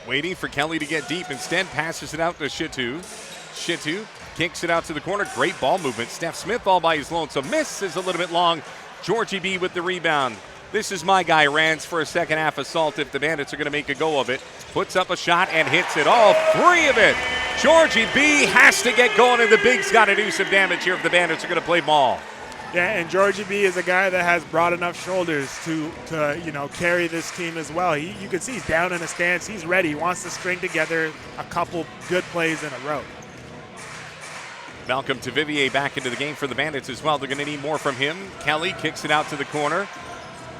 Waiting for Kelly to get deep. Instead, passes it out to Shitu. Shitu kicks it out to the corner. Great ball movement. Steph Smith all by his lonesome. Misses a little bit long. Georgie B with the rebound. This is my guy, Rands, for a second half assault if the Bandits are going to make a go of it. Puts up a shot and hits it. All 3 of it. Georgie B has to get going, and the Bigs got to do some damage here if the Bandits are going to play ball. Yeah, and Georgie B is a guy that has broad enough shoulders to carry this team as well. You can see he's down in a stance. He's ready. He wants to string together a couple good plays in a row. Malcolm Tavivier back into the game for the Bandits as well. They're going to need more from him. Kelly kicks it out to the corner.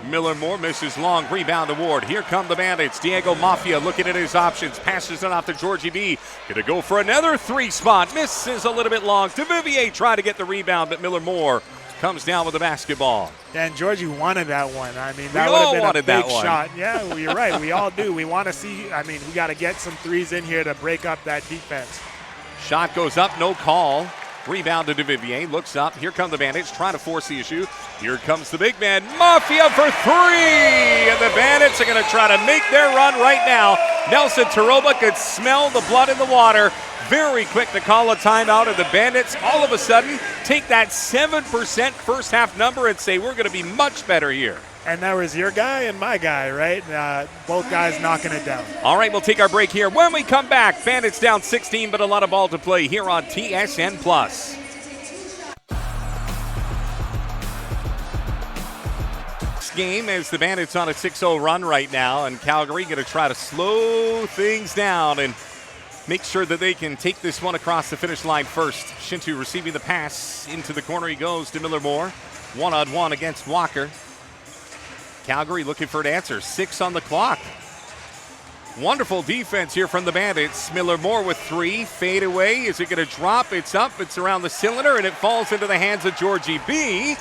Miller-Moore misses long. Rebound to Ward. Here come the Bandits. Diego Mafia looking at his options. Passes it off to Georgie B. Going to go for another 3 spot. Misses a little bit long. Tavivier tried to get the rebound, but Miller-Moore comes down with the basketball. Yeah, and Georgie wanted that one. I mean, that would have been a big shot. Yeah, well, you're right. We all do. We want to see, we got to get some threes in here to break up that defense. Shot goes up, no call. Rebound to Tavivier. Looks up. Here come the Bandits trying to force the issue. Here comes the big man, Mafia for 3. And the Bandits are going to try to make their run right now. Nelson Taroba could smell the blood in the water. Very quick to call a timeout, and the Bandits all of a sudden take that 7% first half number and say, we're going to be much better here. And that was your guy and my guy, right? Both guys knocking it down. All right, we'll take our break here. When we come back, Bandits down 16, but a lot of ball to play here on TSN+. Game as the Bandits on a 6-0 run right now, and Calgary going to try to slow things down and make sure that they can take this one across the finish line first. Shintu receiving the pass into the corner. He goes to Miller-Moore. One-on-one against Walker. Calgary looking for an answer. 6 on the clock. Wonderful defense here from the Bandits. Miller-Moore with 3. Fade away. Is it going to drop? It's up. It's around the cylinder, and it falls into the hands of Georgie B.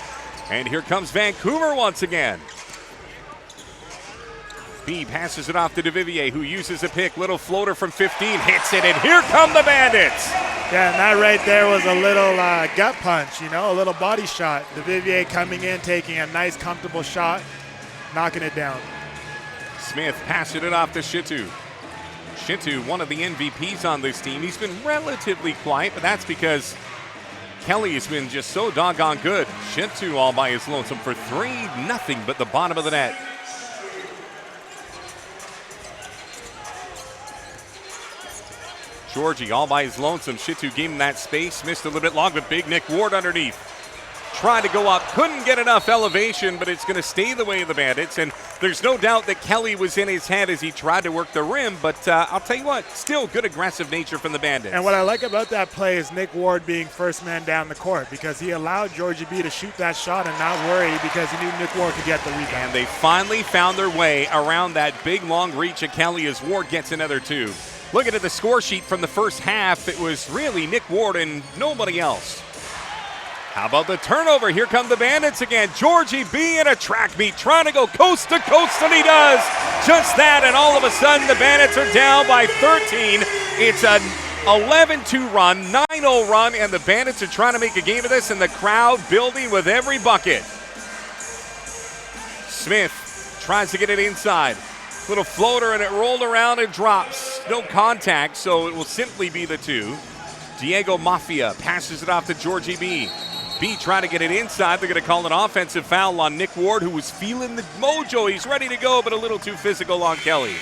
And here comes Vancouver once again. B passes it off to Tavivier, who uses a pick. Little floater from 15, hits it, and here come the Bandits. Yeah, and that right there was a little gut punch, a little body shot. Tavivier coming in, taking a nice, comfortable shot, knocking it down. Smith passing it off to Shitu. Shintu, one of the MVPs on this team. He's been relatively quiet, but that's because Kelly has been just so doggone good. Shintu all by his lonesome for 3, nothing but the bottom of the net. Georgie all by his lonesome. Shintu gave him that space, missed a little bit long, but big Nick Ward underneath. Tried to go up, couldn't get enough elevation, but it's going to stay the way of the Bandits. And there's no doubt that Kelly was in his head as he tried to work the rim, but I'll tell you what, still good aggressive nature from the Bandits. And what I like about that play is Nick Ward being first man down the court, because he allowed Georgie B to shoot that shot and not worry, because he knew Nick Ward could get the rebound. And they finally found their way around that big long reach of Kelly as Ward gets another 2. Looking at the score sheet from the first half, it was really Nick Ward and nobody else. How about the turnover? Here come the Bandits again. Georgie B in a track meet, trying to go coast to coast, and he does just that. And all of a sudden, the Bandits are down by 13. It's an 11-2 run, 9-0 run, and the Bandits are trying to make a game of this, and the crowd building with every bucket. Smith tries to get it inside. Little floater, and it rolled around and drops. No contact, so it will simply be the 2. Diego Mafia passes it off to Georgie B. B trying to get it inside. They're going to call an offensive foul on Nick Ward, who was feeling the mojo. He's ready to go, but a little too physical on Kelly.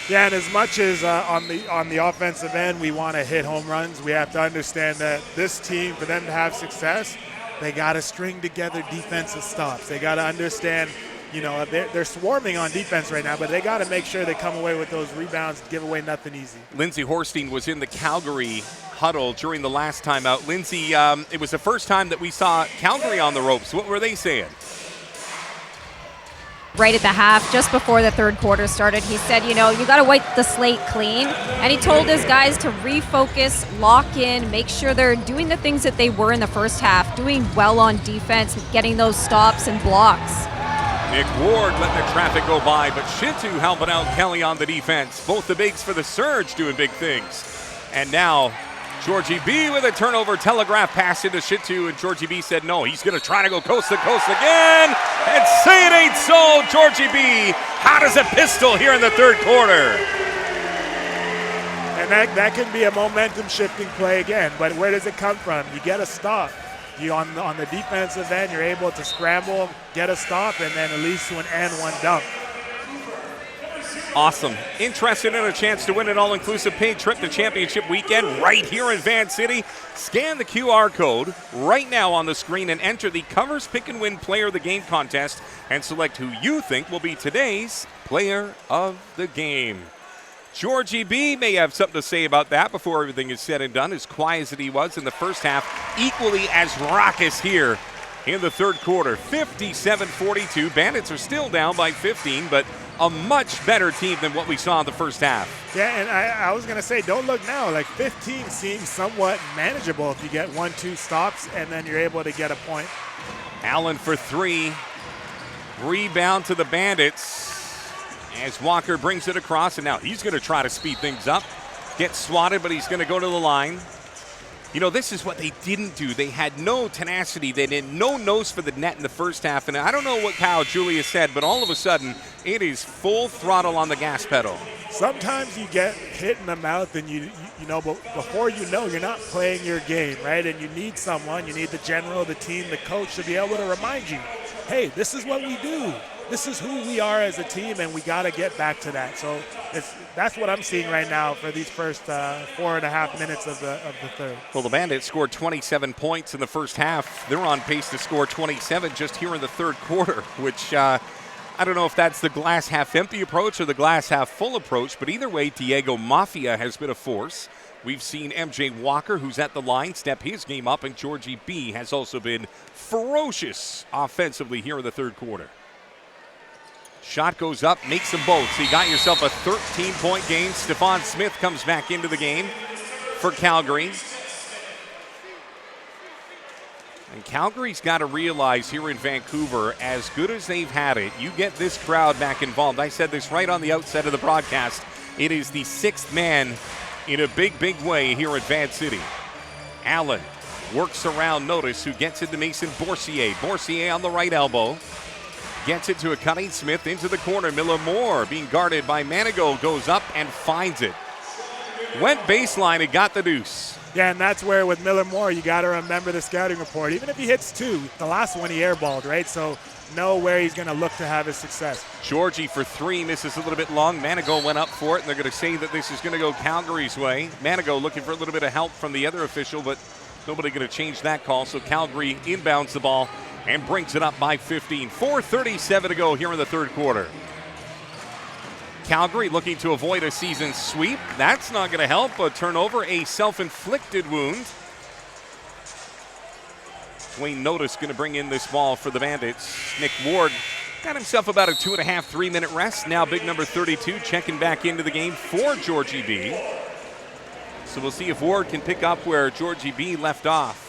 Yeah, and as much as on the offensive end we want to hit home runs, we have to understand that this team, for them to have success, they got to string together defensive stops. They got to understand, you know, they're swarming on defense right now, but they got to make sure they come away with those rebounds, give away nothing easy. Lindsey Horstein was in the Calgary huddle during the last time out. Lindsey, it was the first time that we saw Calgary on the ropes. What were they saying? Right at the half, just before the third quarter started, he said, you know, you got to wipe the slate clean. And he told his guys to refocus, lock in, make sure they're doing the things that they were in the first half, doing well on defense, getting those stops and blocks. Nick Ward letting the traffic go by, but Shintu helping out Kelly on the defense. Both the bigs for the Surge doing big things. And now Georgie B with a turnover, telegraph pass into Shintu, and Georgie B said no, he's going to try to go coast to coast again. And say it ain't so, Georgie B hot as a pistol here in the third quarter. And that can be a momentum shifting play again, but where does it come from? You get a stop. You on the defensive end, you're able to scramble, get a stop, and then at least to an and one dunk. Awesome. Interested in a chance to win an all-inclusive paid trip to championship weekend right here in Van City? Scan the QR code right now on the screen and enter the Covers Pick and Win Player of the Game contest and select who you think will be today's Player of the Game. Georgie B may have something to say about that before everything is said and done. As quiet as he was in the first half, equally as raucous here in the third quarter. 57-42. Bandits are still down by 15, but a much better team than what we saw in the first half. Yeah, and I was going to say, don't look now. Like 15 seems somewhat manageable if you get 1-2 stops and then you're able to get a point. Allen for 3. Rebound to the Bandits as Walker brings it across, and now he's going to try to speed things up. Gets swatted, but he's going to go to the line. You know, this is what they didn't do. They had no tenacity. They did no nose for the net in the first half. And I don't know what Kyle Julius said, but all of a sudden, it is full throttle on the gas pedal. Sometimes you get hit in the mouth and you know, but before you know, you're not playing your game, right? And you need someone, you need the general, the team, the coach to be able to remind you, hey, this is what we do. This is who we are as a team, and we got to get back to that. So that's what I'm seeing right now for these first 4.5 minutes of the third. Well, the Bandits scored 27 points in the first half. They're on pace to score 27 just here in the third quarter, which I don't know if that's the glass half empty approach or the glass half full approach, but either way, Diego Mafia has been a force. We've seen MJ Walker, who's at the line, step his game up, and Georgie B has also been ferocious offensively here in the third quarter. Shot goes up, makes them both. So you got yourself a 13-point game. Stephon Smith comes back into the game for Calgary. And Calgary's got to realize here in Vancouver, as good as they've had it, you get this crowd back involved. I said this right on the outset of the broadcast. It is the sixth man in a big, big way here at Van City. Allen works around Notice, who gets into Mason Boursier. Boursier on the right elbow. Gets it to a cutting Smith into the corner. Miller Moore being guarded by Manigault goes up and finds it. Went baseline and got the deuce. Yeah, and that's where with Miller Moore, you got to remember the scouting report. Even if he hits 2, the last one he airballed, right? So know where he's going to look to have his success. Georgie for 3 misses a little bit long. Manigault went up for it, and they're going to say that this is going to go Calgary's way. Manigault looking for a little bit of help from the other official, but nobody going to change that call. So Calgary inbounds the ball and brings it up by 15. 4:37 to go here in the third quarter. Calgary looking to avoid a season sweep. That's not going to help. A turnover, a self-inflicted wound. Dwayne Notice going to bring in this ball for the Bandits. Nick Ward got himself about a 2.5, 3-minute rest. Now big number 32 checking back into the game for Georgie B. So we'll see if Ward can pick up where Georgie B left off.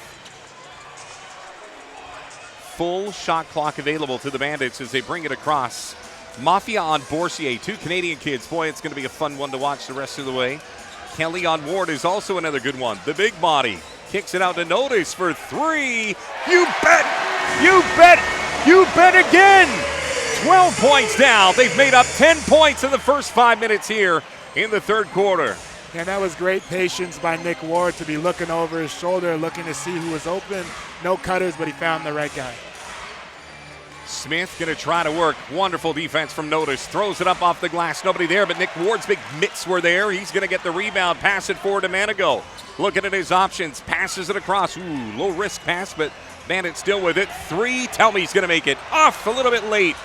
Full shot clock available to the Bandits as they bring it across. Mafia on Boursier, 2 Canadian kids. Boy, it's going to be a fun one to watch the rest of the way. Kelly on Ward is also another good one. The big body kicks it out to Notice for 3. You bet! You bet! You bet again! 12 points now. They've made up 10 points in the first 5 minutes here in the third quarter. And that was great patience by Nick Ward to be looking over his shoulder, looking to see who was open. No cutters, but he found the right guy. Smith going to try to work. Wonderful defense from Notice. Throws it up off the glass. Nobody there, but Nick Ward's big mitts were there. He's going to get the rebound. Pass it forward to Manigault. Looking at his options. Passes it across. Ooh, low risk pass, but Bandit still with it. 3. Tell me he's going to make it. Off a little bit late.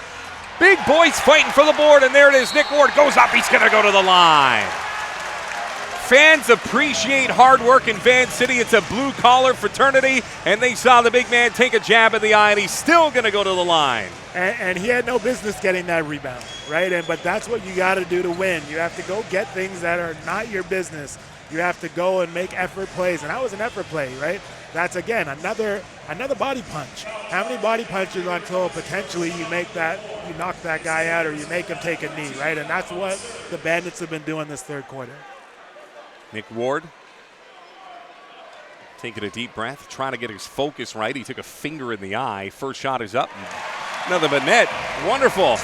Big boys fighting for the board, and there it is. Nick Ward goes up. He's going to go to the line. Fans appreciate hard work in Van City. It's a blue-collar fraternity, and they saw the big man take a jab at the eye, and he's still going to go to the line. And he had no business getting that rebound, right? But that's what you got to do to win. You have to go get things that are not your business. You have to go and make effort plays, and that was an effort play, right? That's, again, another body punch. How many body punches until potentially you knock that guy out or you make him take a knee, right? And that's what the Bandits have been doing this third quarter. Nick Ward taking a deep breath, trying to get his focus right. He took a finger in the eye. First shot is up. Another but net. Wonderful.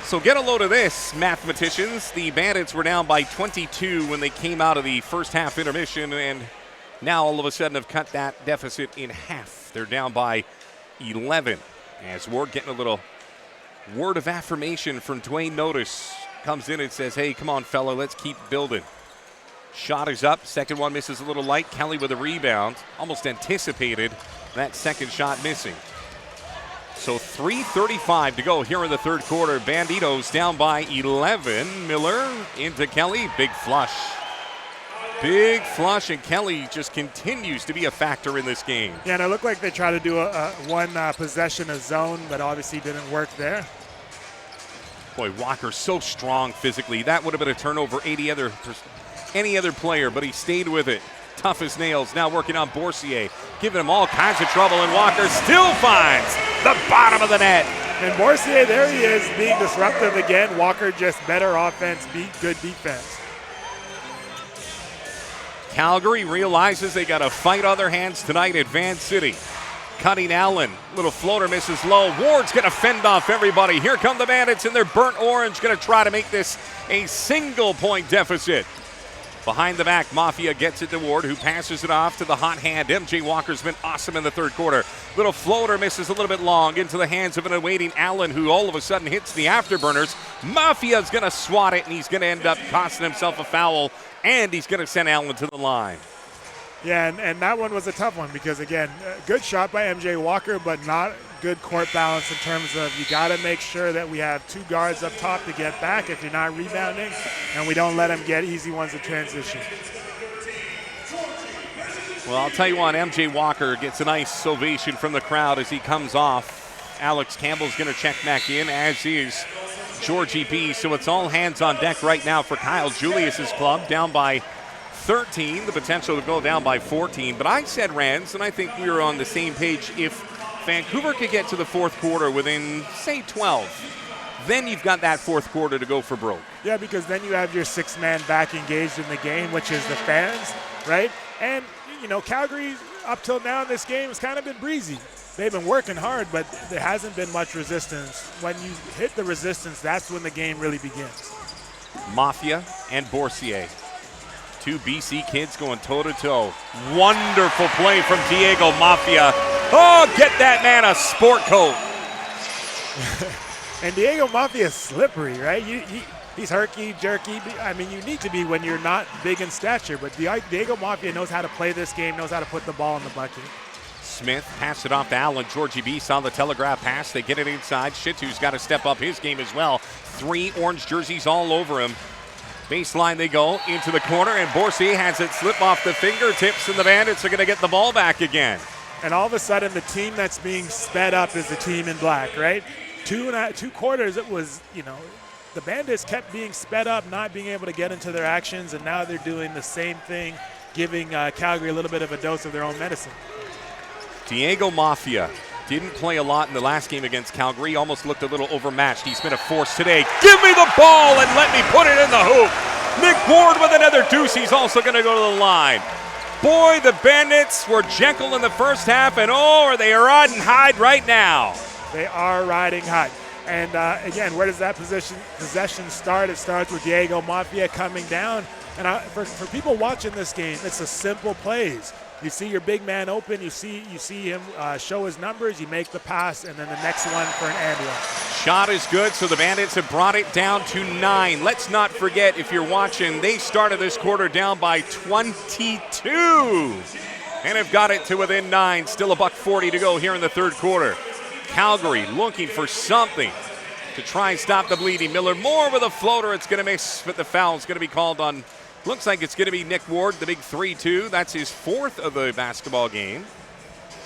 So get a load of this, mathematicians. The Bandits were down by 22 when they came out of the first half intermission, and now all of a sudden have cut that deficit in half. They're down by 11. As Ward getting a little word of affirmation from Dwayne Notice. Comes in and says, hey, come on, fella, let's keep building. Shot is up. Second one misses a little light. Kelly with a rebound. Almost anticipated that second shot missing. So 3:35 to go here in the third quarter. Banditos down by 11. Miller into Kelly. Big flush. Big flush, and Kelly just continues to be a factor in this game. Yeah, and it looked like they tried to do one possession of zone, but obviously didn't work there. Boy, Walker's so strong physically. That would have been a turnover any other player, but he stayed with it. Tough as nails. Now working on Boursier, giving him all kinds of trouble, and Walker still finds the bottom of the net. And Boursier, there he is, being disruptive again. Walker just better offense, beat good defense. Calgary realizes they got a fight on their hands tonight at Van City. Cutting Allen, little floater misses low. Ward's going to fend off everybody. Here come the Bandits in their burnt orange, going to try to make this a single-point deficit. Behind the back, Mafia gets it to Ward, who passes it off to the hot hand. MJ Walker's been awesome in the third quarter. Little floater misses a little bit long into the hands of an awaiting Allen, who all of a sudden hits the afterburners. Mafia's going to swat it, and he's going to end up costing himself a foul, and he's going to send Allen to the line. Yeah, and that one was a tough one because, again, good shot by MJ Walker, but not good court balance in terms of you got to make sure that we have 2 guards up top to get back if you're not rebounding, and we don't let them get easy ones in transition. Well, I'll tell you what, MJ Walker gets a nice ovation from the crowd as he comes off. Alex Campbell's going to check back in, as is Georgie B. So it's all hands on deck right now for Kyle Julius's club, down by 13, the potential to go down by 14. But I said, Rands, and I think we were on the same page, if Vancouver could get to the fourth quarter within, say, 12, then you've got that fourth quarter to go for broke. Yeah, because then you have your 6-man back engaged in the game, which is the fans, right? And, Calgary, up till now in this game, has kind of been breezy. they've been working hard, but there hasn't been much resistance. When you hit the resistance, that's when the game really begins. Mafia and Boursier. Two BC kids going toe-to-toe. Wonderful play from Diego Mafia. Oh, get that man a sport coat. And Diego Mafia is slippery, right? He's herky, jerky. I mean, you need to be when you're not big in stature, but Diego Mafia knows how to play this game, knows how to put the ball in the bucket. Smith passed it off to Allen. Georgie B saw the telegraph pass. They get it inside. Shitu's got to step up his game as well. 3 orange jerseys all over him. Baseline they go into the corner, and Boursier has it slip off the fingertips, and the Bandits are going to get the ball back again. And all of a sudden, the team that's being sped up is the team in black, right? Two quarters, it was, the Bandits kept being sped up, not being able to get into their actions, and now they're doing the same thing, giving Calgary a little bit of a dose of their own medicine. Diego Mafia didn't play a lot in the last game against Calgary. Almost looked a little overmatched. He's been a force today. Give me the ball and let me put it in the hoop. Nick Ward with another deuce. He's also going to go to the line. Boy, the Bandits were Jekyll in the first half, and are they riding high right now. They are riding high. And again, where does that possession start? It starts with Diego Mafia coming down. And for people watching this game, it's a simple plays. You see your big man open, you see him show his numbers, you make the pass, and then the next one for an and one. Shot is good, so the Bandits have brought it down to 9. Let's not forget, if you're watching, they started this quarter down by 22 and have got it to within 9. Still $1:40 to go here in the third quarter. Calgary looking for something to try and stop the bleeding. Miller Moore with a floater. It's going to miss, but the foul is going to be called on. Looks like it's going to be Nick Ward, the big 3-2. That's his 4th of the basketball game.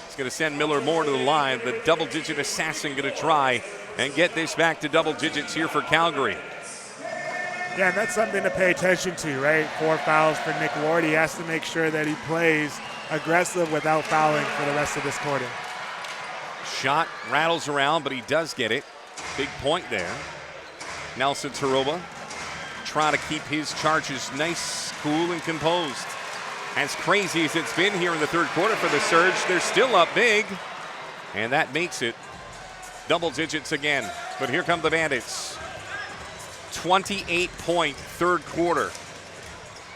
It's going to send Miller Moore to the line. The double-digit assassin going to try and get this back to double digits here for Calgary. Yeah, and that's something to pay attention to, right? 4 fouls for Nick Ward. He has to make sure that he plays aggressive without fouling for the rest of this quarter. Shot rattles around, but he does get it. Big point there. Nelson Taroba trying to keep his charges nice, cool, and composed. As crazy as it's been here in the third quarter for the Surge, they're still up big, and that makes it double digits again. But here come the Bandits. 28-point third quarter.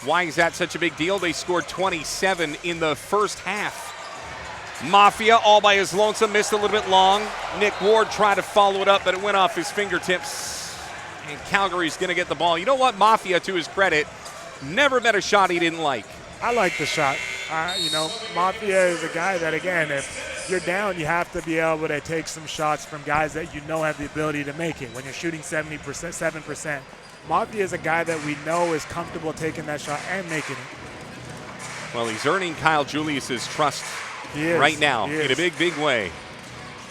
Why is that such a big deal? They scored 27 in the first half. Mafia all by his lonesome, missed a little bit long. Nick Ward tried to follow it up, but it went off his fingertips. And Calgary's going to get the ball. You know what? Mafia, to his credit, never met a shot he didn't like. I like the shot. Mafia is a guy that, again, if you're down, you have to be able to take some shots from guys that you know have the ability to make it. When you're shooting 7%, Mafia is a guy that we know is comfortable taking that shot and making it. Well, he's earning Kyle Julius's trust right now in a big, big way.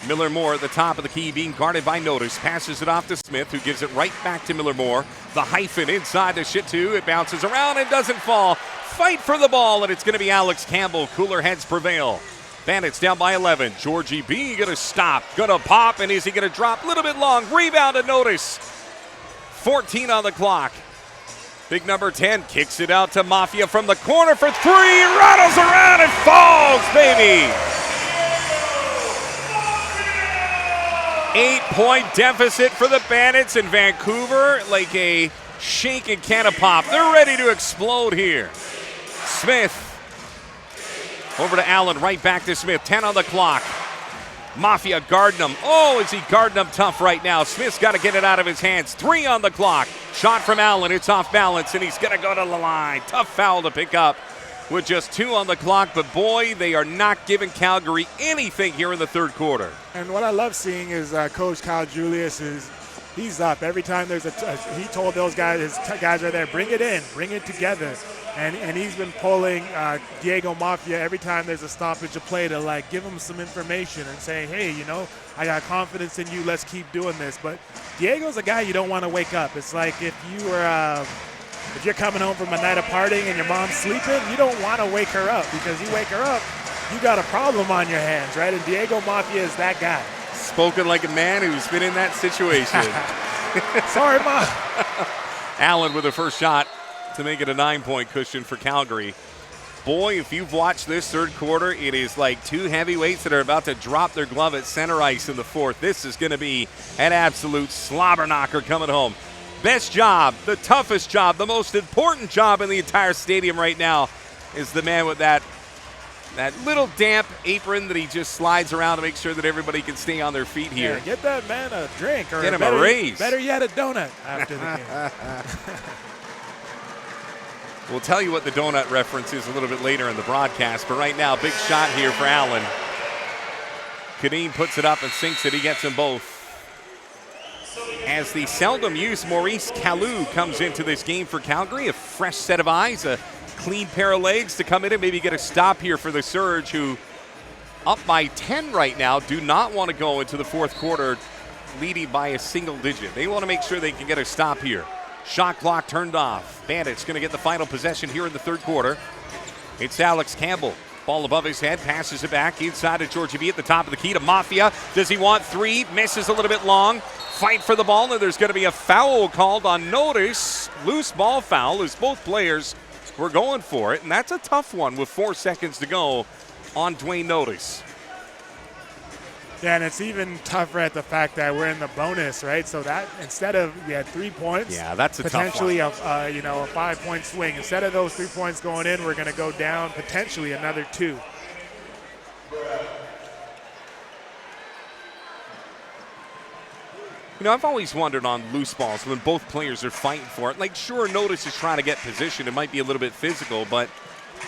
Miller Moore at the top of the key, being guarded by Notice. Passes it off to Smith, who gives it right back to Miller Moore. The hyphen inside the Shitu. It bounces around and doesn't fall. Fight for the ball, and it's going to be Alex Campbell. Cooler heads prevail. Bandits down by 11. Georgie B going to stop, going to pop, and is he going to drop? A little bit long. Rebound to Notice. 14 on the clock. Big number 10 kicks it out to Mafia from the corner for 3. Rattles around and falls, baby. 8-point deficit for the Bandits in Vancouver, like a shaken can of pop. They're ready to explode here. Smith over to Allen, right back to Smith. 10 on the clock. Mafia guarding him. Oh, is he guarding him tough right now? Smith's got to get it out of his hands. 3 on the clock. Shot from Allen. It's off balance, and he's going to go to the line. Tough foul to pick up with just 2 on the clock, but boy, they are not giving Calgary anything here in the third quarter. And what I love seeing is Coach Kyle Julius he's up. Every time there's he told those guys, his guys are there, bring it in, bring it together. And he's been pulling Diego Mafia every time there's a stoppage of play to give him some information and say, hey, I got confidence in you, let's keep doing this. But Diego's a guy you don't want to wake up. It's like if you're coming home from a night of partying and your mom's sleeping, you don't want to wake her up, because you wake her up, you got a problem on your hands, right? And Diego Mafia is that guy. Spoken like a man who's been in that situation. Sorry, Mom. Allen with the first shot to make it a 9-point cushion for Calgary. boy, if you've watched this third quarter, it is like two heavyweights that are about to drop their glove at center ice in the fourth. This is going to be an absolute slobber knocker coming home. Best job, the toughest job, the most important job in the entire stadium right now is the man with that little damp apron that he just slides around to make sure that everybody can stay on their feet here. Yeah, get that man a drink or get him a raise. Better yet, a donut after the game. We'll tell you what the donut reference is a little bit later in the broadcast, but right now, big shot here for Allen. Kadeen puts it up and sinks it. He gets them both. As the seldom used Maurice Kalou comes into this game for Calgary, a fresh set of eyes, a clean pair of legs to come in and maybe get a stop here for the Surge, who up by 10 right now, do not want to go into the fourth quarter leading by a single digit. They want to make sure they can get a stop here. Shot clock turned off. Bandits going to get the final possession here in the third quarter. It's Alex Campbell. Ball above his head, passes it back inside to Georgie B at the top of the key to Mafia. Does he want three? Misses a little bit long. Fight for the ball, and there's going to be a foul called on notice. Loose ball foul as both players were going for it, and that's a tough one with 4 seconds to go on Dwayne Notice. Yeah, and it's even tougher at the fact that we're in the bonus, right? So that instead of we had 3 points, yeah, that's a potentially tough one. a 5-point swing. Instead of those 3 points going in, we're going to go down potentially another 2. You know, I've always wondered on loose balls when both players are fighting for it. Like, sure, Notice is trying to get position. It might be a little bit physical, but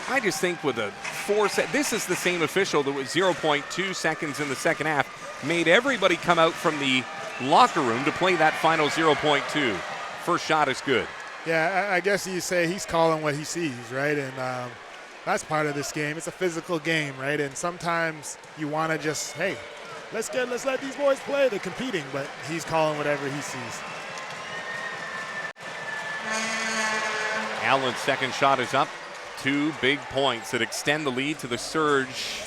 I just think with a 4 set, this is the same official that was 0.2 seconds in the second half, made everybody come out from the locker room to play that final 0.2. First shot is good. Yeah, I guess you say he's calling what he sees, right? And that's part of this game. It's a physical game, right? And sometimes you want to just, hey, let's let these boys play. They're competing, but he's calling whatever he sees. Allen's second shot is up. 2 big points that extend the lead to the Surge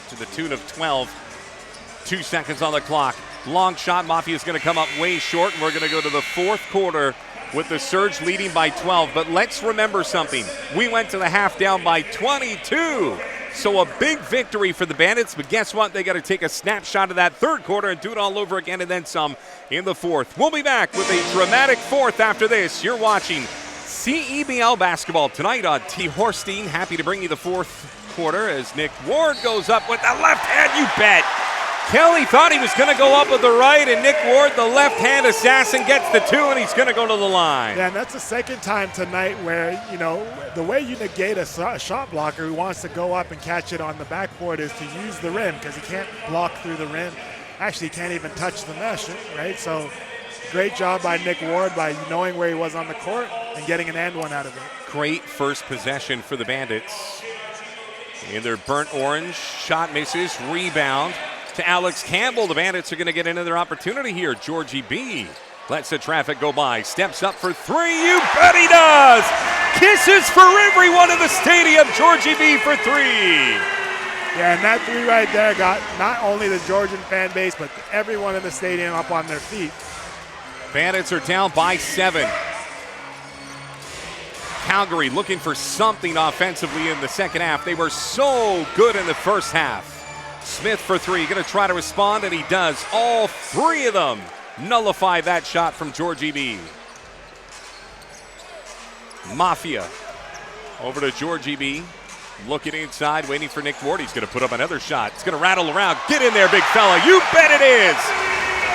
to the tune of 12. 2 seconds on the clock. Long shot. Mafia is going to come up way short, and we're going to go to the fourth quarter with the Surge leading by 12. But let's remember something. We went to the half down by 22. So a big victory for the Bandits, but guess what? They got to take a snapshot of that third quarter and do it all over again and then some in the fourth. We'll be back with a dramatic fourth after this. You're watching CEBL basketball tonight on T. Horstein. Happy to bring you the fourth quarter as Nick Ward goes up with the left hand, you bet. Kelly thought he was going to go up with the right, and Nick Ward, the left-hand assassin, gets the 2, and he's going to go to the line. Yeah, and that's the second time tonight where, you know, the way you negate a shot blocker who wants to go up and catch it on the backboard is to use the rim, because he can't block through the rim. Actually, he can't even touch the mesh, right? So great job by Nick Ward by knowing where he was on the court and getting an and one out of it. Great first possession for the Bandits. In their burnt orange, shot misses, rebound to Alex Campbell. The Bandits are going to get another opportunity here. Georgie B lets the traffic go by. Steps up for 3. You bet he does! Kisses for everyone in the stadium. Georgie B for 3. Yeah, and that 3 right there got not only the Georgian fan base, but everyone in the stadium up on their feet. Bandits are down by 7. Calgary looking for something offensively in the second half. They were so good in the first half. Smith for 3, going to try to respond, and he does. All 3 of them nullify that shot from Georgie B. Mafia over to Georgie B. Looking inside, waiting for Nick Ward. He's going to put up another shot. It's going to rattle around. Get in there, big fella. You bet it is.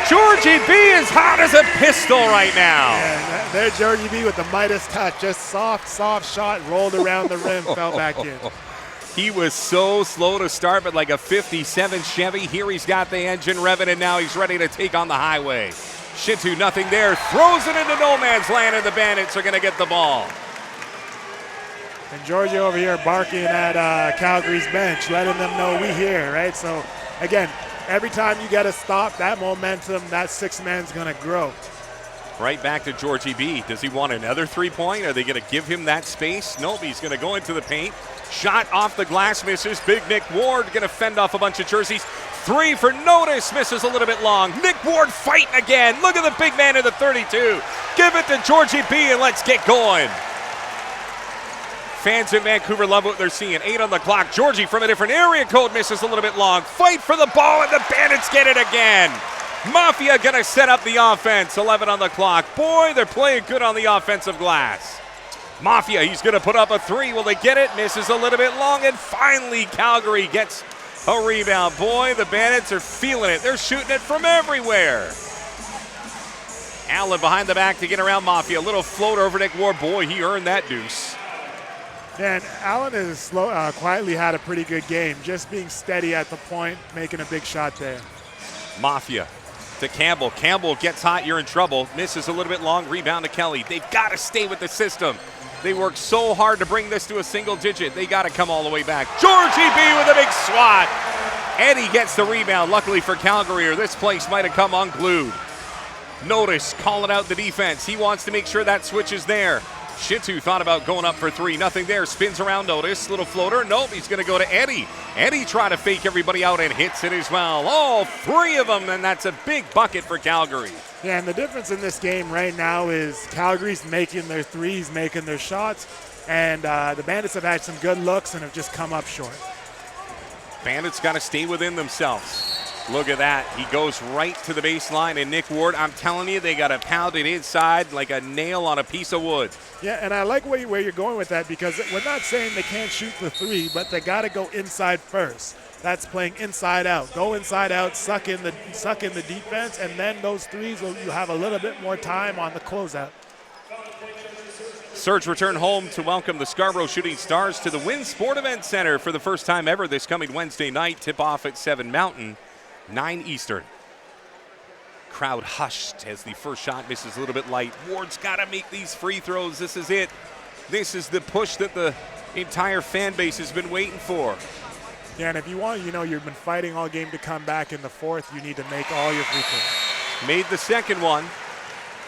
Georgie B is hot as a pistol right now. Yeah, there's Georgie B with the Midas touch. Just soft shot, rolled around the rim, fell back in. He was so slow to start, but like a 57 Chevy. Here he's got the engine revving, and now he's ready to take on the highway. Shintu, nothing there. Throws it into no man's land, and the Bandits are going to get the ball. And Georgie over here barking at Calgary's bench, letting them know we here, right? So, again, every time you get a stop, that momentum, that 6-man's going to grow. Right back to Georgie B. Does he want another 3-point? Are they going to give him that space? Nope, he's going to go into the paint. Shot off the glass, misses. Big Nick Ward going to fend off a bunch of jerseys. 3 for Notice, misses a little bit long. Nick Ward fighting again. Look at the big man in the 32. Give it to Georgie B and let's get going. Fans in Vancouver love what they're seeing. 8 on the clock. Georgie from a different area code misses a little bit long. Fight for the ball, and the Bandits get it again. Mafia gonna set up the offense. 11 on the clock. Boy, they're playing good on the offensive glass. Mafia, he's gonna put up a 3. Will they get it? Misses a little bit long, and finally Calgary gets a rebound. Boy, the Bandits are feeling it. They're shooting it from everywhere. Allen behind the back to get around Mafia. A little float over Nick Ward. Boy, he earned that deuce. And Allen has quietly had a pretty good game, just being steady at the point, making a big shot there. Mafia to Campbell. Campbell gets hot, you're in trouble. Misses a little bit long, rebound to Kelly. They've got to stay with the system. They work so hard to bring this to a single digit. They got to come all the way back. Georgie B with a big swat. Eddie gets the rebound. Luckily for Calgary, or this place might have come unglued. Notice calling out the defense. He wants to make sure that switch is there. Shitu thought about going up for 3. Nothing there. Spins around Notice. Little floater. Nope. He's going to go to Eddie. Eddie trying to fake everybody out and hits it as well. All 3 of them, and that's a big bucket for Calgary. Yeah, and the difference in this game right now is Calgary's making their threes, making their shots, and the Bandits have had some good looks and have just come up short. Bandits got to stay within themselves. Look at that. He goes right to the baseline, and Nick Ward, I'm telling you, they got to pound it inside like a nail on a piece of wood. Yeah, and I like where you're going with that, because we're not saying they can't shoot the 3, but they got to go inside first. That's playing inside out. Go inside out, suck in the defense, and then those 3s you have a little bit more time on the closeout. Surge return home to welcome the Scarborough Shooting Stars to the Wynn Sport Event Center for the first time ever this coming Wednesday night. Tip-off at 7 Mountain, 9 Eastern. Crowd hushed as the first shot misses a little bit light. Ward's got to make these free throws. This is it. This is the push that the entire fan base has been waiting for. Yeah, and if you want, you've been fighting all game to come back in the 4th, you need to make all your free throws. Made the second one.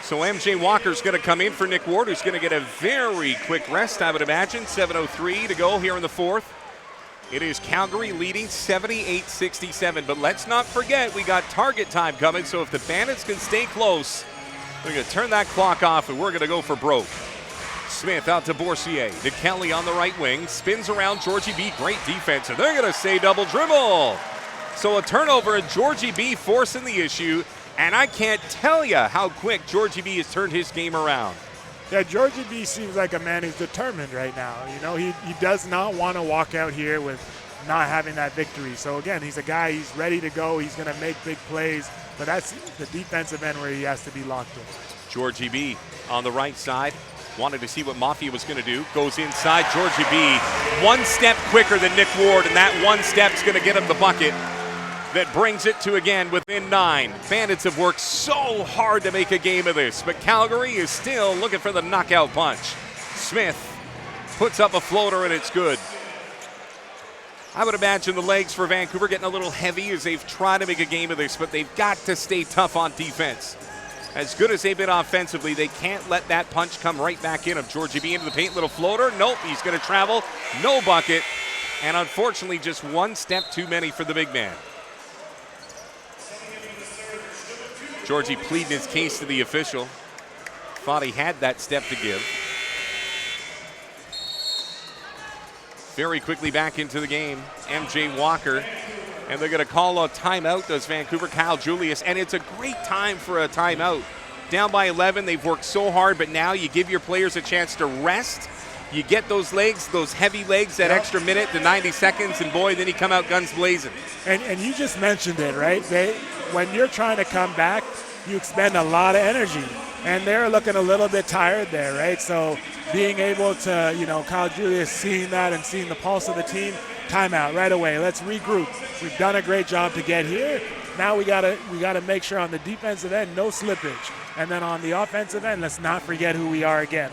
So MJ Walker's going to come in for Nick Ward, who's going to get a very quick rest, I would imagine. 7:03 to go here in the 4th. It is Calgary leading 78-67. But let's not forget, we got target time coming. So if the Bandits can stay close, they're going to turn that clock off, and we're going to go for broke. Smith out to Boursier. To Kelly on the right wing. Spins around Georgie B. Great defense. And they're going to say double dribble. So a turnover, and Georgie B. forcing the issue. And I can't tell you how quick Georgie B. has turned his game around. Yeah, Georgie B. seems like a man who's determined right now. He does not want to walk out here with not having that victory. So again, he's a guy, he's ready to go. He's going to make big plays. But that's the defensive end where he has to be locked in. Georgie B. on the right side. Wanted to see what Mafia was going to do. Goes inside. Georgie B. 1 step quicker than Nick Ward, and that 1 step's going to get him the bucket. That brings it to, again, within 9. Bandits have worked so hard to make a game of this, but Calgary is still looking for the knockout punch. Smith puts up a floater, and it's good. I would imagine the legs for Vancouver getting a little heavy as they've tried to make a game of this, but they've got to stay tough on defense. As good as they've been offensively, they can't let that punch come right back in of Georgie B into the paint. Little floater. Nope, he's going to travel. No bucket. And unfortunately, just 1 step too many for the big man. Georgie pleading his case to the official. Thought he had that step to give. Very quickly back into the game. MJ Walker. And they're going to call a timeout, does Vancouver. Kyle Julius. And it's a great time for a timeout. Down by 11, they've worked so hard, but now you give your players a chance to rest. You get those legs, those heavy legs, that extra minute to 90 seconds, and boy, then you come out guns blazing. And you just mentioned it, right? When you're trying to come back, you expend a lot of energy. And they're looking a little bit tired there, right? So being able to, Kyle Julius seeing that and seeing the pulse of the team, timeout right away. Let's regroup. We've done a great job to get here. Now we gotta make sure on the defensive end, no slippage. And then on the offensive end, let's not forget who we are again.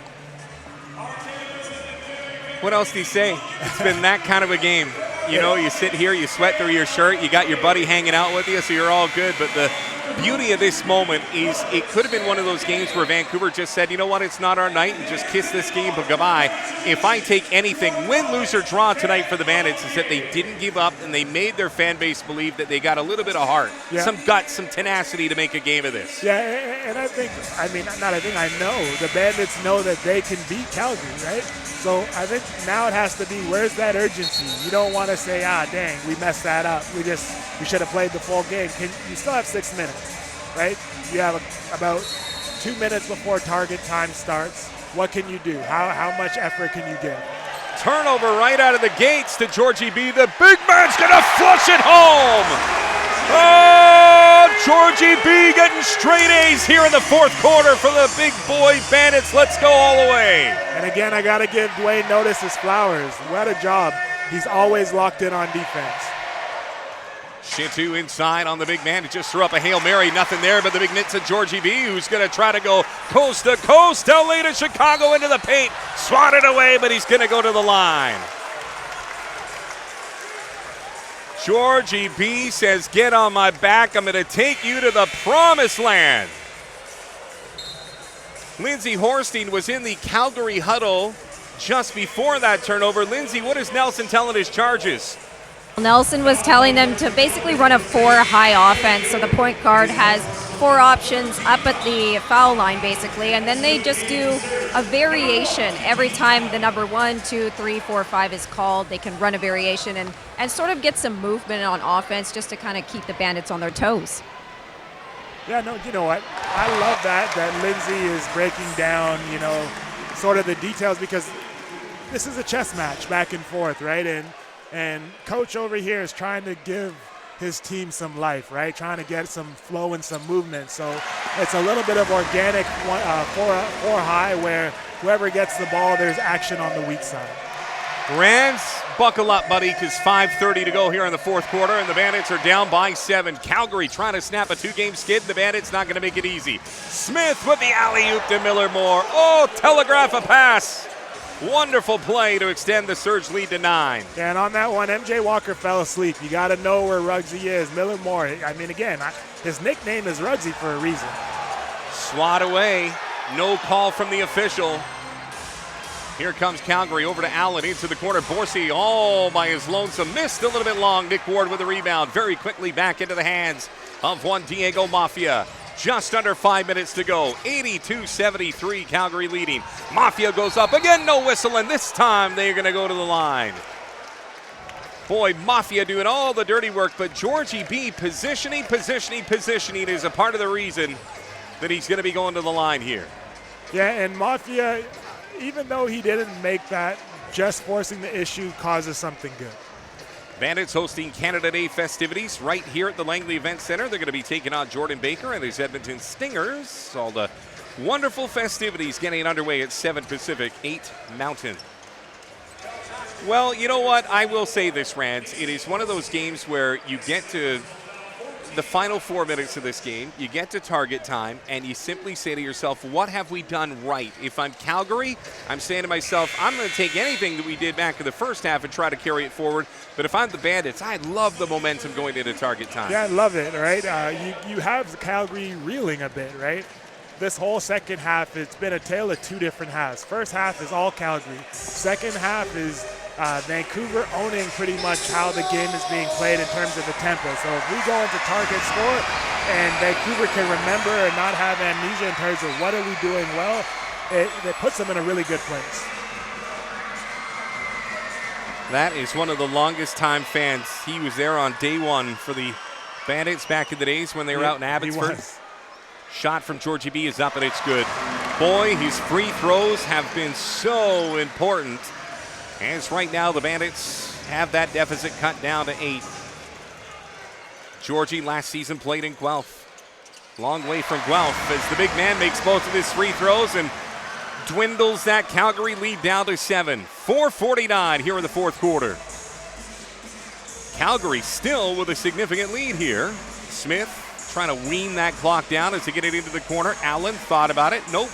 What else do you say? It's been that kind of a game. You sit here, you sweat through your shirt, you got your buddy hanging out with you, so you're all good. But beauty of this moment is it could have been one of those games where Vancouver just said, you know what, it's not our night, and just kiss this game goodbye. If I take anything, win, lose, or draw tonight for the Bandits, is that they didn't give up and they made their fan base believe that they got a little bit of heart, some guts, some tenacity to make a game of this. Yeah, and I know the Bandits know that they can beat Calgary, right? So I think now it has to be, where's that urgency? You don't want to say, dang, we messed that up. We should have played the full game. You still have 6 minutes, right? You have about 2 minutes before target time starts. What can you do? How much effort can you give? Turnover right out of the gates to Georgie B. The big man's going to flush it home. Oh, Georgie B. getting straight A's here in the fourth quarter for the big boy Bandits. Let's go all the way. And again, I got to give Dwayne Notice his flowers. What a job. He's always locked in on defense. Shintu inside on the big man. He just threw up a Hail Mary. Nothing there, but the big mitts of Georgie B, who's going to try to go coast to coast. LA to Chicago into the paint. Swatted away, but he's going to go to the line. Georgie B says, get on my back. I'm going to take you to the promised land. Lindsey Horstein was in the Calgary huddle just before that turnover. Lindsey, what is Nelson telling his charges? Nelson was telling them to basically run a 4-high offense, so the point guard has 4 options up at the foul line, basically, and then they just do a variation every time the number 1, 2, 3, 4, 5 is called. They can run a variation and sort of get some movement on offense just to kind of keep the Bandits on their toes. Yeah, no, you know what? I love that Lindsey is breaking down, sort of the details, because this is a chess match back and forth, right? And Coach over here is trying to give his team some life, right? Trying to get some flow and some movement. So it's a little bit of organic 4-high where whoever gets the ball, there's action on the weak side. Rans, buckle up, buddy, because 5:30 to go here in the fourth quarter, and the Bandits are down by 7. Calgary trying to snap a 2-game skid. The Bandits not going to make it easy. Smith with the alley-oop to Miller Moore. Oh, telegraph a pass. Wonderful play to extend the Surge lead to 9. Yeah, and on that one, MJ Walker fell asleep. You got to know where Ruggsy is. Miller Moore, his nickname is Ruggsy for a reason. Swat away. No call from the official. Here comes Calgary over to Allen into the corner. Borsey all by his lonesome. Missed a little bit long. Nick Ward with a rebound. Very quickly back into the hands of one Diego Mafia. Just under 5 minutes to go. 82-73, Calgary leading. Mafia goes up again, no whistle, and this time they're going to go to the line. Boy, Mafia doing all the dirty work, but Georgie B positioning is a part of the reason that he's going to be going to the line here. Yeah, and Mafia, even though he didn't make that, just forcing the issue causes something good. Bandits hosting Canada Day festivities right here at the Langley Event Center. They're going to be taking on Jordan Baker and his Edmonton Stingers. All the wonderful festivities getting underway at 7 Pacific, 8 Mountain. Well, you know what? I will say this, Rance. It is one of those games where you get to the final 4 minutes of this game, you get to target time, and you simply say to yourself, what have we done right? If I'm Calgary, I'm saying to myself, I'm going to take anything that we did back in the first half and try to carry it forward. But if I'm the Bandits, I love the momentum going into target time. Yeah, I love it, right? You have Calgary reeling a bit, right? This whole second half, it's been a tale of 2 different halves. First half is all Calgary. Second half is Vancouver owning pretty much how the game is being played in terms of the tempo. So if we go into target score and Vancouver can remember and not have amnesia in terms of what are we doing well, it puts them in a really good place. That is one of the longest time fans. He was there on day 1 for the Bandits back in the days when they were out in Abbotsford. Shot from Georgie B is up and it's good. Boy, his free throws have been so important. As right now, the Bandits have that deficit cut down to 8. Georgie last season played in Guelph. Long way from Guelph as the big man makes both of his free throws and dwindles that Calgary lead down to 7. 4:49 here in the fourth quarter. Calgary still with a significant lead here. Smith trying to wean that clock down as they get it into the corner. Allen thought about it. Nope.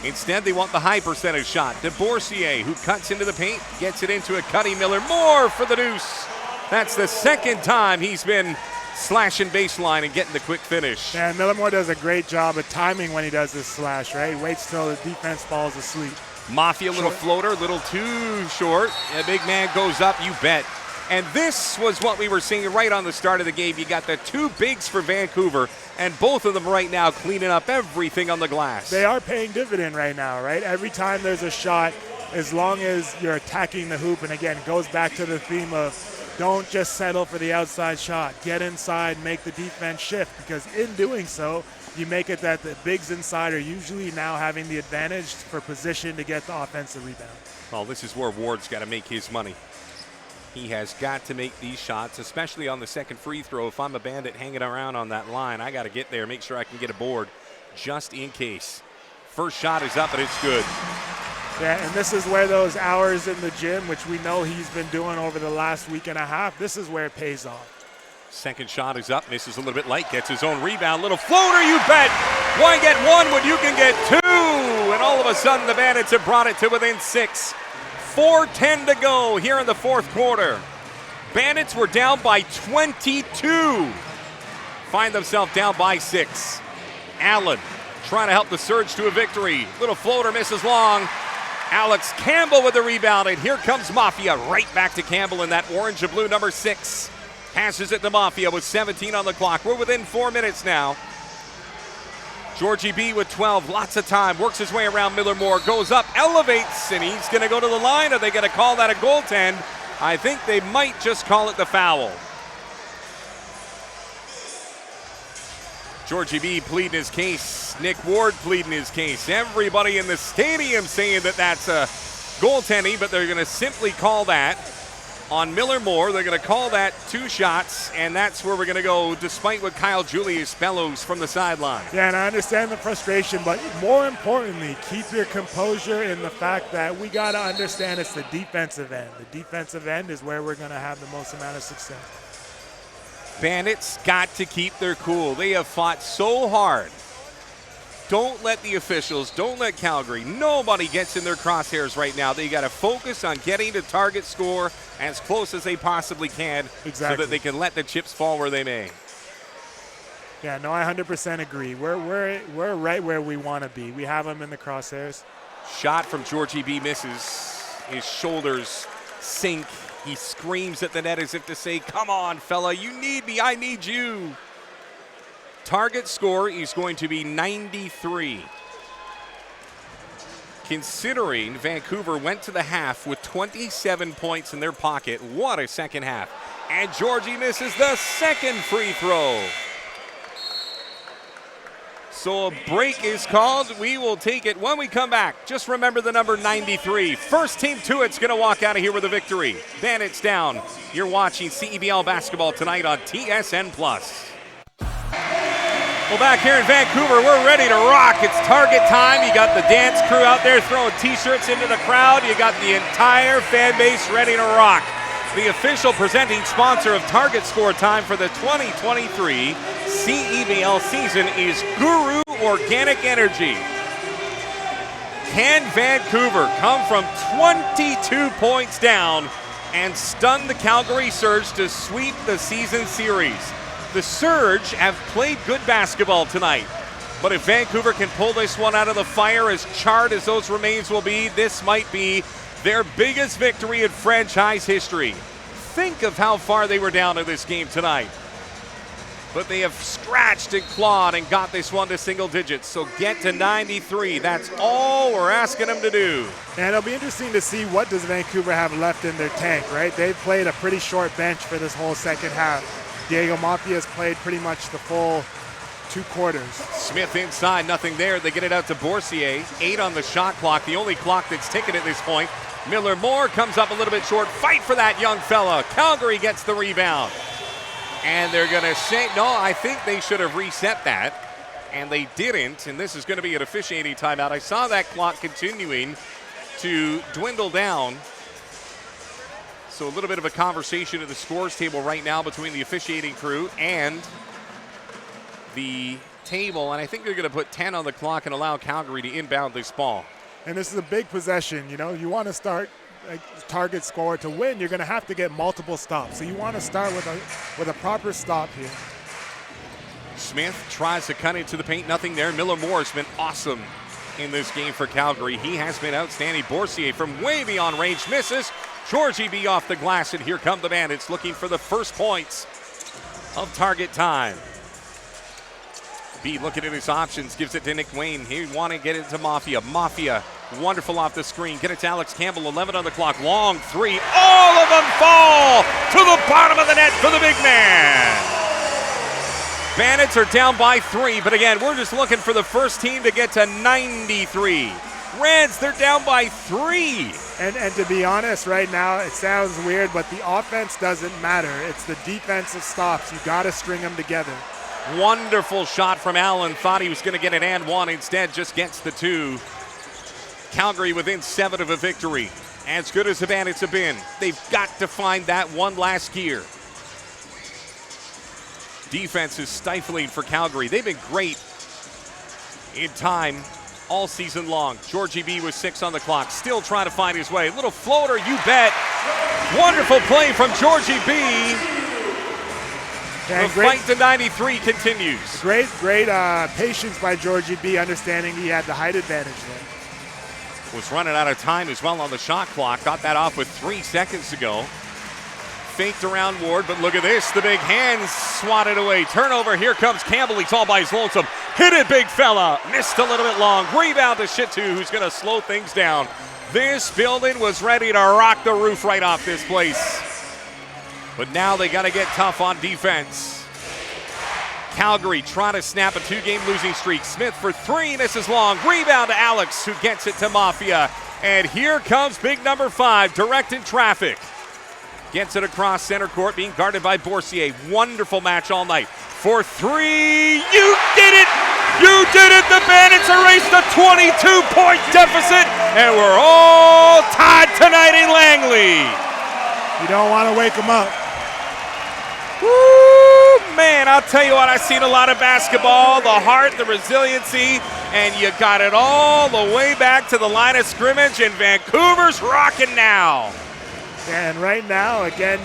Instead, they want the high percentage shot. DeBourcier, who cuts into the paint, gets it into a Cuddy Miller. More for the deuce. That's the second time he's been slashing baseline and getting the quick finish. And Millermore does a great job of timing when he does this slash, right? Waits till the defense falls asleep. Mafia, little floater, a little too short. A big man goes up, you bet. And this was what we were seeing right on the start of the game. You got the two bigs for Vancouver, and both of them right now cleaning up everything on the glass. They are paying dividend right now, right? Every time there's a shot, as long as you're attacking the hoop, and again, it goes back to the theme of don't just settle for the outside shot. Get inside, make the defense shift, because in doing so, you make it that the bigs inside are usually now having the advantage for position to get the offensive rebound. Well, this is where Ward's got to make his money. He has got to make these shots, especially on the second free throw. If I'm a Bandit hanging around on that line, I got to get there, make sure I can get a board just in case. First shot is up, and it's good. Yeah, and this is where those hours in the gym, which we know he's been doing over the last week and a half, this is where it pays off. Second shot is up, misses a little bit light, gets his own rebound. Little floater, you bet. Why get one when you can get two? And all of a sudden, the Bandits have brought it to within 6. 4:10 to go here in the fourth quarter. Bandits were down by 22. Find themselves down by 6. Allen trying to help the Surge to a victory. Little floater misses long. Alex Campbell with the rebound, and here comes Mafia right back to Campbell in that orange and blue number 6. Passes it to Mafia with 17 on the clock. We're within 4 minutes now. Georgie B with 12, lots of time, works his way around Millermore, goes up, elevates, and he's going to go to the line. Are they going to call that a goaltend? I think they might just call it the foul. Georgie B pleading his case, Nick Ward pleading his case. Everybody in the stadium saying that that's a goaltending, but they're going to simply call that on Millermore. They're going to call that 2 shots, and that's where we're going to go, despite what Kyle Julius bellows from the sideline. Yeah, and I understand the frustration, but more importantly, keep your composure in the fact that we got to understand it's the defensive end. The defensive end is where we're going to have the most amount of success. Bandits got to keep their cool. They have fought so hard. Don't let the officials, don't let Calgary, nobody gets in their crosshairs right now. They got to focus on getting to target score as close as they possibly can, so that they can let the chips fall where they may. Yeah, no, I 100% agree. We're right where we want to be. We have them in the crosshairs. Shot from Georgie B misses. His shoulders sink. He screams at the net as if to say, come on, fella, you need me, I need you. Target score is going to be 93. Considering Vancouver went to the half with 27 points in their pocket, what a second half. And Georgie misses the second free throw. So a break is called. We will take it when we come back. Just remember the number 93. First team to it's going to walk out of here with a victory. Bandits down. You're watching CEBL basketball tonight on TSN+. Well, back here in Vancouver, we're ready to rock. It's target time. You got the dance crew out there throwing T-shirts into the crowd. You got the entire fan base ready to rock. The official presenting sponsor of Target Score Time for the 2023 CEBL season is Guru Organic Energy. Can Vancouver come from 22 points down and stun the Calgary Surge to sweep the season series? The Surge have played good basketball tonight, but if Vancouver can pull this one out of the fire, as charred as those remains will be, this might be their biggest victory in franchise history. Think of how far they were down in this game tonight. But they have scratched and clawed and got this one to single digits. So get to 93. That's all we're asking them to do. And it'll be interesting to see what does Vancouver have left in their tank, right? They've played a pretty short bench for this whole second half. Diego Mafia has played pretty much the full 2 quarters. Smith inside, nothing there. They get it out to Boursier. 8 on the shot clock, the only clock that's ticking at this point. Millermore comes up a little bit short. Fight for that young fella. Calgary gets the rebound. And they're going to say, no, I think they should have reset that. And they didn't, and this is going to be an officiating timeout. I saw that clock continuing to dwindle down. So a little bit of a conversation at the scores table right now between the officiating crew and the table. And I think they're going to put 10 on the clock and allow Calgary to inbound this ball. And this is a big possession. You know, you want to start target score to win, you're going to have to get multiple stops. So you want to start with a proper stop here. Smith tries to cut into the paint, nothing there. Miller Moore has been awesome in this game for Calgary. He has been outstanding. Boursier from way beyond range misses. Georgie B off the glass, and here come the Bandits looking for the first points of target time. B looking at his options, gives it to Nick Wayne. He want to get it to Mafia. Mafia, wonderful off the screen. Get it to Alex Campbell, 11 on the clock. Long three. All of them fall to the bottom of the net for the big man. Bandits are down by 3, but again, we're just looking for the first team to get to 93. Reds, they're down by 3. And to be honest, right now, it sounds weird, but the offense doesn't matter. It's the defensive stops. You got to string them together. Wonderful shot from Allen. Thought he was going to get an and one. Instead, just gets the 2. Calgary within 7 of a victory. As good as the Bandits have been, they've got to find that one last gear. Defense is stifling for Calgary. They've been great in time all season long. Georgie B with 6 on the clock, still trying to find his way. Little floater, you bet. Wonderful play from Georgie B. The fight to 93 continues. Great patience by Georgie B, understanding he had the height advantage there. Was running out of time as well on the shot clock. Got that off with 3 seconds to go. Faked around Ward, but look at this. The big hands swatted away. Turnover, here comes Campbell. He's all by his lonesome. Hit it, big fella. Missed a little bit long. Rebound to Shitu, who's going to slow things down. This building was ready to rock the roof right off this place. But now they got to get tough on defense. Calgary trying to snap a 2-game losing streak. Smith for 3, misses long. Rebound to Alex, who gets it to Mafia. And here comes big number 5, directing traffic. Gets it across center court, being guarded by Boursier. Wonderful match all night. For 3, you did it! You did it! The Bandits erased a 22-point deficit, and we're all tied tonight in Langley. You don't want to wake them up. Woo, man, I'll tell you what, I've seen a lot of basketball, the heart, the resiliency, and you got it all the way back to the line of scrimmage, and Vancouver's rocking now. And right now, again,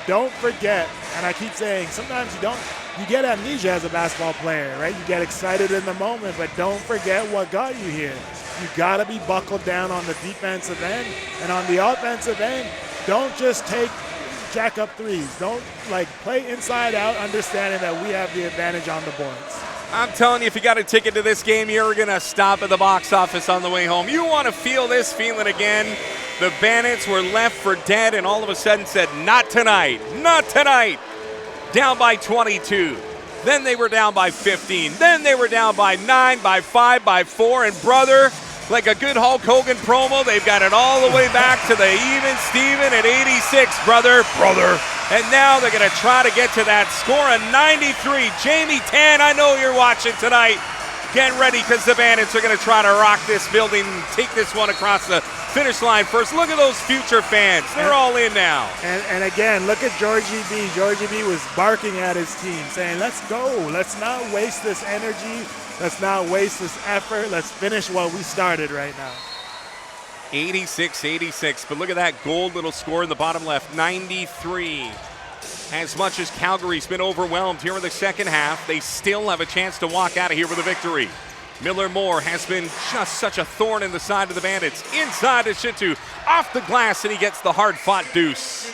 don't forget, and I keep saying, sometimes you get amnesia as a basketball player, right? You get excited in the moment, but don't forget what got you here. You got to be buckled down on the defensive end, and on the offensive end, don't just take jack up threes. Don't play inside out, understanding that we have the advantage on the boards. I'm telling you, if you got a ticket to this game, you're going to stop at the box office on the way home. You want to feel this feeling again. The Bandits were left for dead and all of a sudden said, not tonight, not tonight. Down by 22. Then they were down by 15. Then they were down by 9, by 5, by 4. And brother, like a good Hulk Hogan promo, they've got it all the way back to the even Steven at 86, brother. And now they're going to try to get to that score of 93. Jamie Tan, I know you're watching tonight. Get ready, because the Bandits are going to try to rock this building, take this one across the finish line first. Look at those future fans. They're all in now. And again, look at Georgie B. Georgie B was barking at his team, saying, let's go. Let's not waste this energy. Let's not waste this effort. Let's finish what we started right now. 86-86, but look at that gold little score in the bottom left, 93. As much as Calgary's been overwhelmed here in the second half, they still have a chance to walk out of here with a victory. Miller Moore has been just such a thorn in the side of the Bandits. Inside to Shitu, off the glass, and he gets the hard-fought deuce.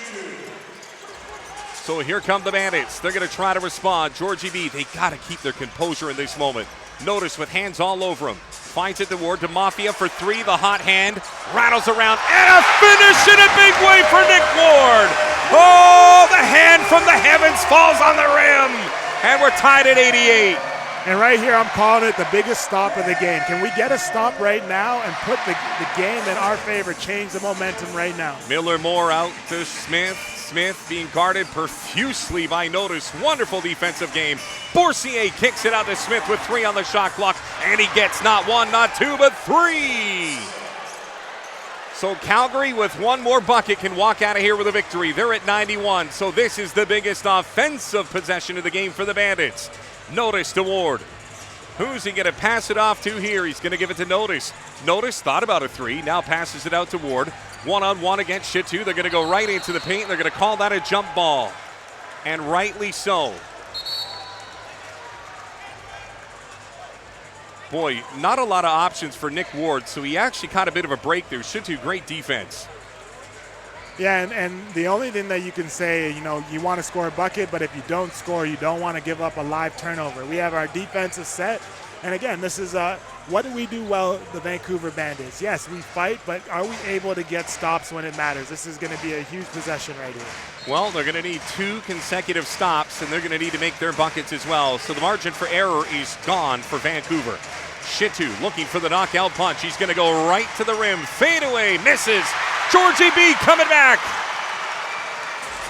So here come the Bandits. They're going to try to respond. Georgie B, they got to keep their composure in this moment. Notice with hands all over him. Finds it toward to Mafia for 3. The hot hand rattles around, and a finish in a big way for Nick Ward. Oh, the hand from the heavens falls on the rim, and we're tied at 88. And right here, I'm calling it the biggest stop of the game. Can we get a stop right now and put the game in our favor, change the momentum right now? Miller Moore out to Smith. Smith being guarded profusely by Notice. Wonderful defensive game. Boursier kicks it out to Smith with 3 on the shot clock, and he gets not 1, not 2, but 3. So Calgary with 1 more bucket can walk out of here with a victory. They're at 91, so this is the biggest offensive possession of the game for the Bandits. Notice to Ward. Who's he going to pass it off to here? He's going to give it to Notice. Notice thought about a three, now passes it out to Ward. One-on-one against Shitu. They're going to go right into the paint. They're going to call that a jump ball. And rightly so. Boy, not a lot of options for Nick Ward, so he actually caught a bit of a break there. Shitu, great defense. Yeah, and the only thing that you can say, you know, you want to score a bucket, but if you don't score, you don't want to give up a live turnover. We have our defensive set. And again, this is what do we do well, the Vancouver Bandits? Yes, we fight, but are we able to get stops when it matters? This is going to be a huge possession right here. Well, they're going to need 2 consecutive stops, and they're going to need to make their buckets as well. So the margin for error is gone for Vancouver. Shitu looking for the knockout punch. He's going to go right to the rim. Fade away, misses. Georgie B coming back.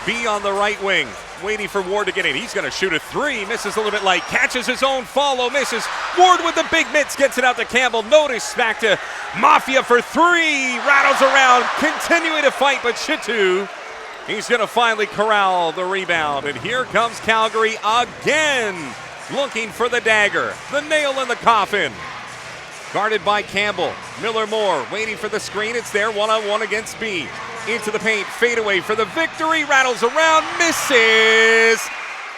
B on the right wing, waiting for Ward to get in. He's going to shoot a 3, misses a little bit light, catches his own follow, misses. Ward with the big mitts, gets it out to Campbell. Notice back to Mafia for 3, rattles around, continuing to fight, but Shitu, he's going to finally corral the rebound. And here comes Calgary again, looking for the dagger, the nail in the coffin. Guarded by Campbell. Miller Moore waiting for the screen. It's there, one-on-one against B. Into the paint, fade away for the victory. Rattles around, misses.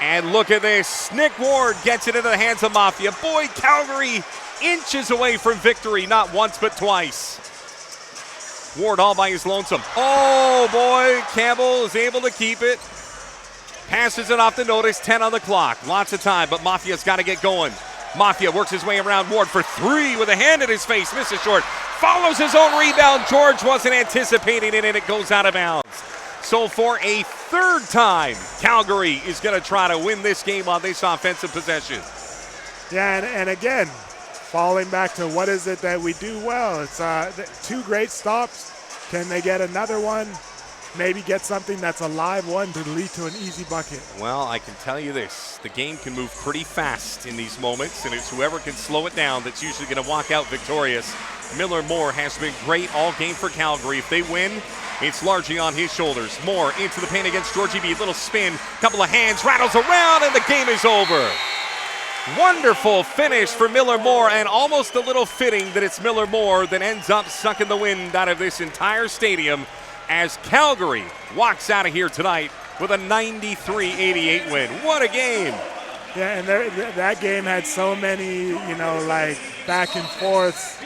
And look at this. Nick Ward gets it into the hands of Mafia. Boy, Calgary inches away from victory, not once but twice. Ward all by his lonesome. Oh boy, Campbell is able to keep it. Passes it off the Notice, 10 on the clock. Lots of time, but Mafia's got to get going. Mafia works his way around Ward for 3 with a hand in his face. Misses short. Follows his own rebound. George wasn't anticipating it, and it goes out of bounds. So for a 3rd time, Calgary is going to try to win this game on this offensive possession. Yeah, and again, falling back to what is it that we do well. It's 2 great stops. Can they get another one? Maybe get something that's a live one to lead to an easy bucket. Well, I can tell you this. The game can move pretty fast in these moments, and it's whoever can slow it down that's usually going to walk out victorious. Miller Moore has been great all game for Calgary. If they win, it's largely on his shoulders. Moore into the paint against Georgie B. Little spin, couple of hands, rattles around, and the game is over. Wonderful finish for Miller Moore, and almost a little fitting that it's Miller Moore that ends up sucking the wind out of this entire stadium as Calgary walks out of here tonight with a 93-88 win. What a game. Yeah, and that game had so many, you know, like back and forths.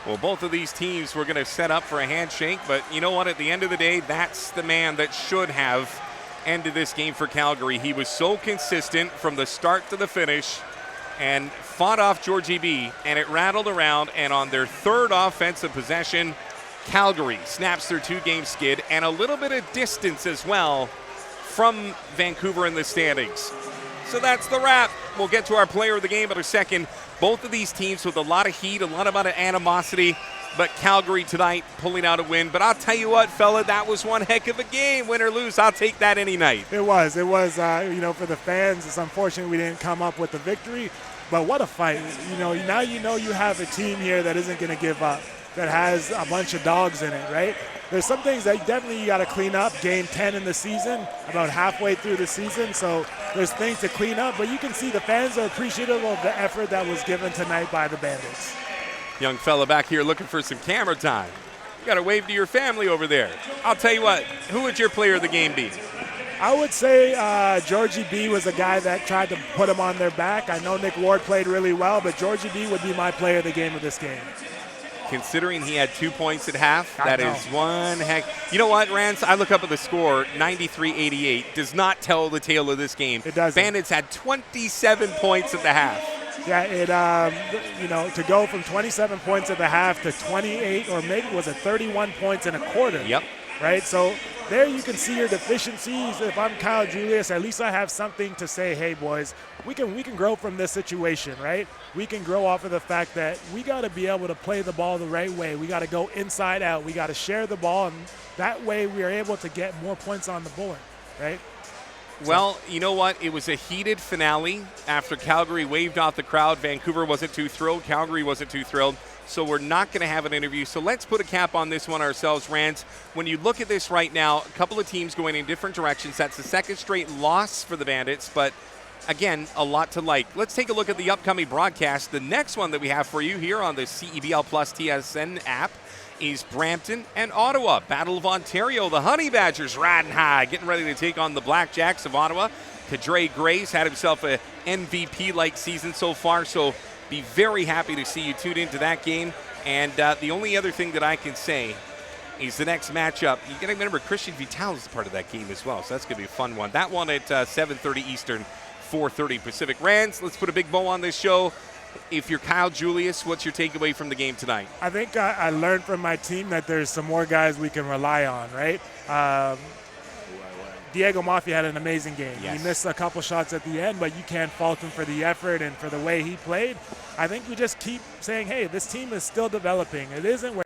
Well, both of these teams were going to set up for a handshake, but you know what? At the end of the day, that's the man that should have ended this game for Calgary. He was so consistent from the start to the finish and fought off Georgie B, and it rattled around, and on their 3rd offensive possession, Calgary snaps their 2-game skid and a little bit of distance as well from Vancouver in the standings. So that's the wrap. We'll get to our player of the game in a second. Both of these teams with a lot of heat, a lot of animosity, but Calgary tonight pulling out a win. But I'll tell you what, fella, that was one heck of a game. Win or lose, I'll take that any night. It was, you know, for the fans, it's unfortunate we didn't come up with the victory, but what a fight. You know, now you know you have a team here that isn't going to give up, that has a bunch of dogs in it, right? There's some things that definitely you got to clean up. Game 10 in the season, about halfway through the season, so there's things to clean up, but you can see the fans are appreciative of the effort that was given tonight by the Bandits. Young fella back here looking for some camera time. You got to wave to your family over there. I'll tell you what, who would your player of the game be? I would say Georgie B was a guy that tried to put him on their back. I know Nick Ward played really well, but Georgie B would be my player of the game of this game. Considering he had 2 points at half, that is one heck. You know what, Rance? I look up at the score, 93-88, does not tell the tale of this game. It doesn't. Bandits had 27 points at the half. Yeah, you know, to go from 27 points at the half to 28, or maybe was it 31 points in a quarter? Yep. Right, so there you can see your deficiencies. If I'm Kyle Julius, at least I have something to say, hey, boys, we can grow from this situation, right? We can grow off of the fact that we got to be able to play the ball the right way. We got to go inside out. We got to share the ball, and that way we are able to get more points on the board, right? Well, you know what? It was a heated finale after Calgary waved off the crowd. Vancouver wasn't too thrilled. Calgary wasn't too thrilled. So we're not going to have an interview. So let's put a cap on this one ourselves, Rance. When you look at this right now, a couple of teams going in different directions. That's the second straight loss for the Bandits, but again, a lot to like. Let's take a look at the upcoming broadcast. The next one that we have for you here on the CEBL Plus TSN app is Brampton and Ottawa. Battle of Ontario. The Honey Badgers riding high, getting ready to take on the Blackjacks of Ottawa. Kadre Gray's had himself a MVP-like season so far, so be very happy to see you tune into that game. And the only other thing that I can say is the next matchup. You got to remember Christian Vital is part of that game as well, so that's going to be a fun one. That one at 7:30 Eastern, 4:30 Pacific. Rans, let's put a big bow on this show. If you're Kyle Julius, what's your takeaway from the game tonight? I think I learned from my team that there's some more guys we can rely on, right? Diego Mafia had an amazing game. Yes. He missed a couple shots at the end, but you can't fault him for the effort and for the way he played. I think we just keep saying, hey, this team is still developing. It isn't. We're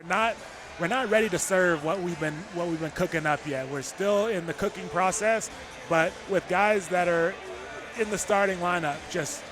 not ready to serve what we've been cooking up yet. We're still in the cooking process, but with guys that are in the starting lineup, just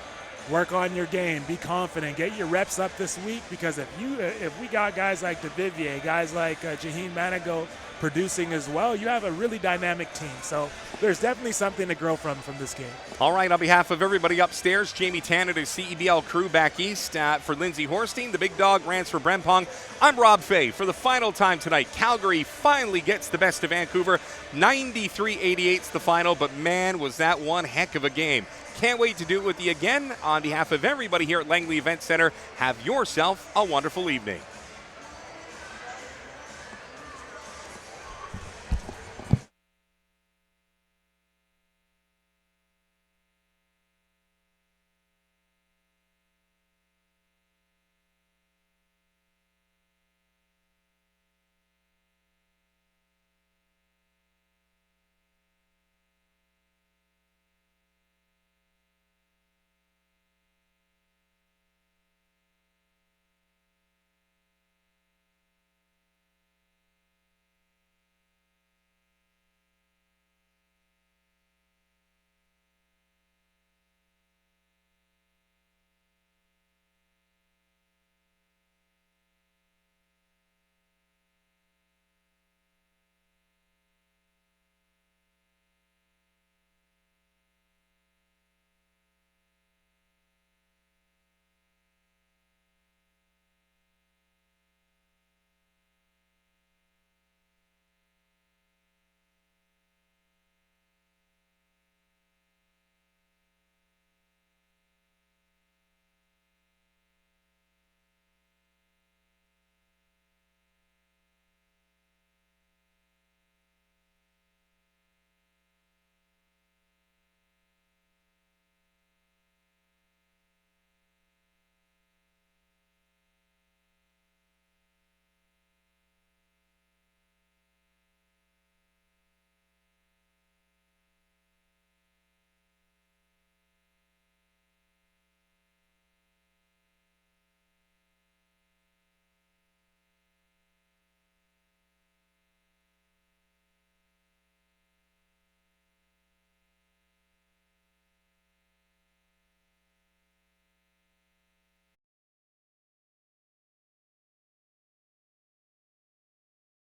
work on your game, be confident, get your reps up this week, because if we got guys like DeVivier, guys like Jaheen Manigo producing as well, you have a really dynamic team. So there's definitely something to grow from this game. All right, on behalf of everybody upstairs, Jamie Tanner, the CEBL crew back east, for Lindsey Horstein, the big dog, Rance for Brempong, I'm Rob Fay. For the final time tonight, Calgary finally gets the best of Vancouver. 93-88's the final, but man, was that one heck of a game. Can't wait to do it with you again. On behalf of everybody here at Langley Event Center, have yourself a wonderful evening.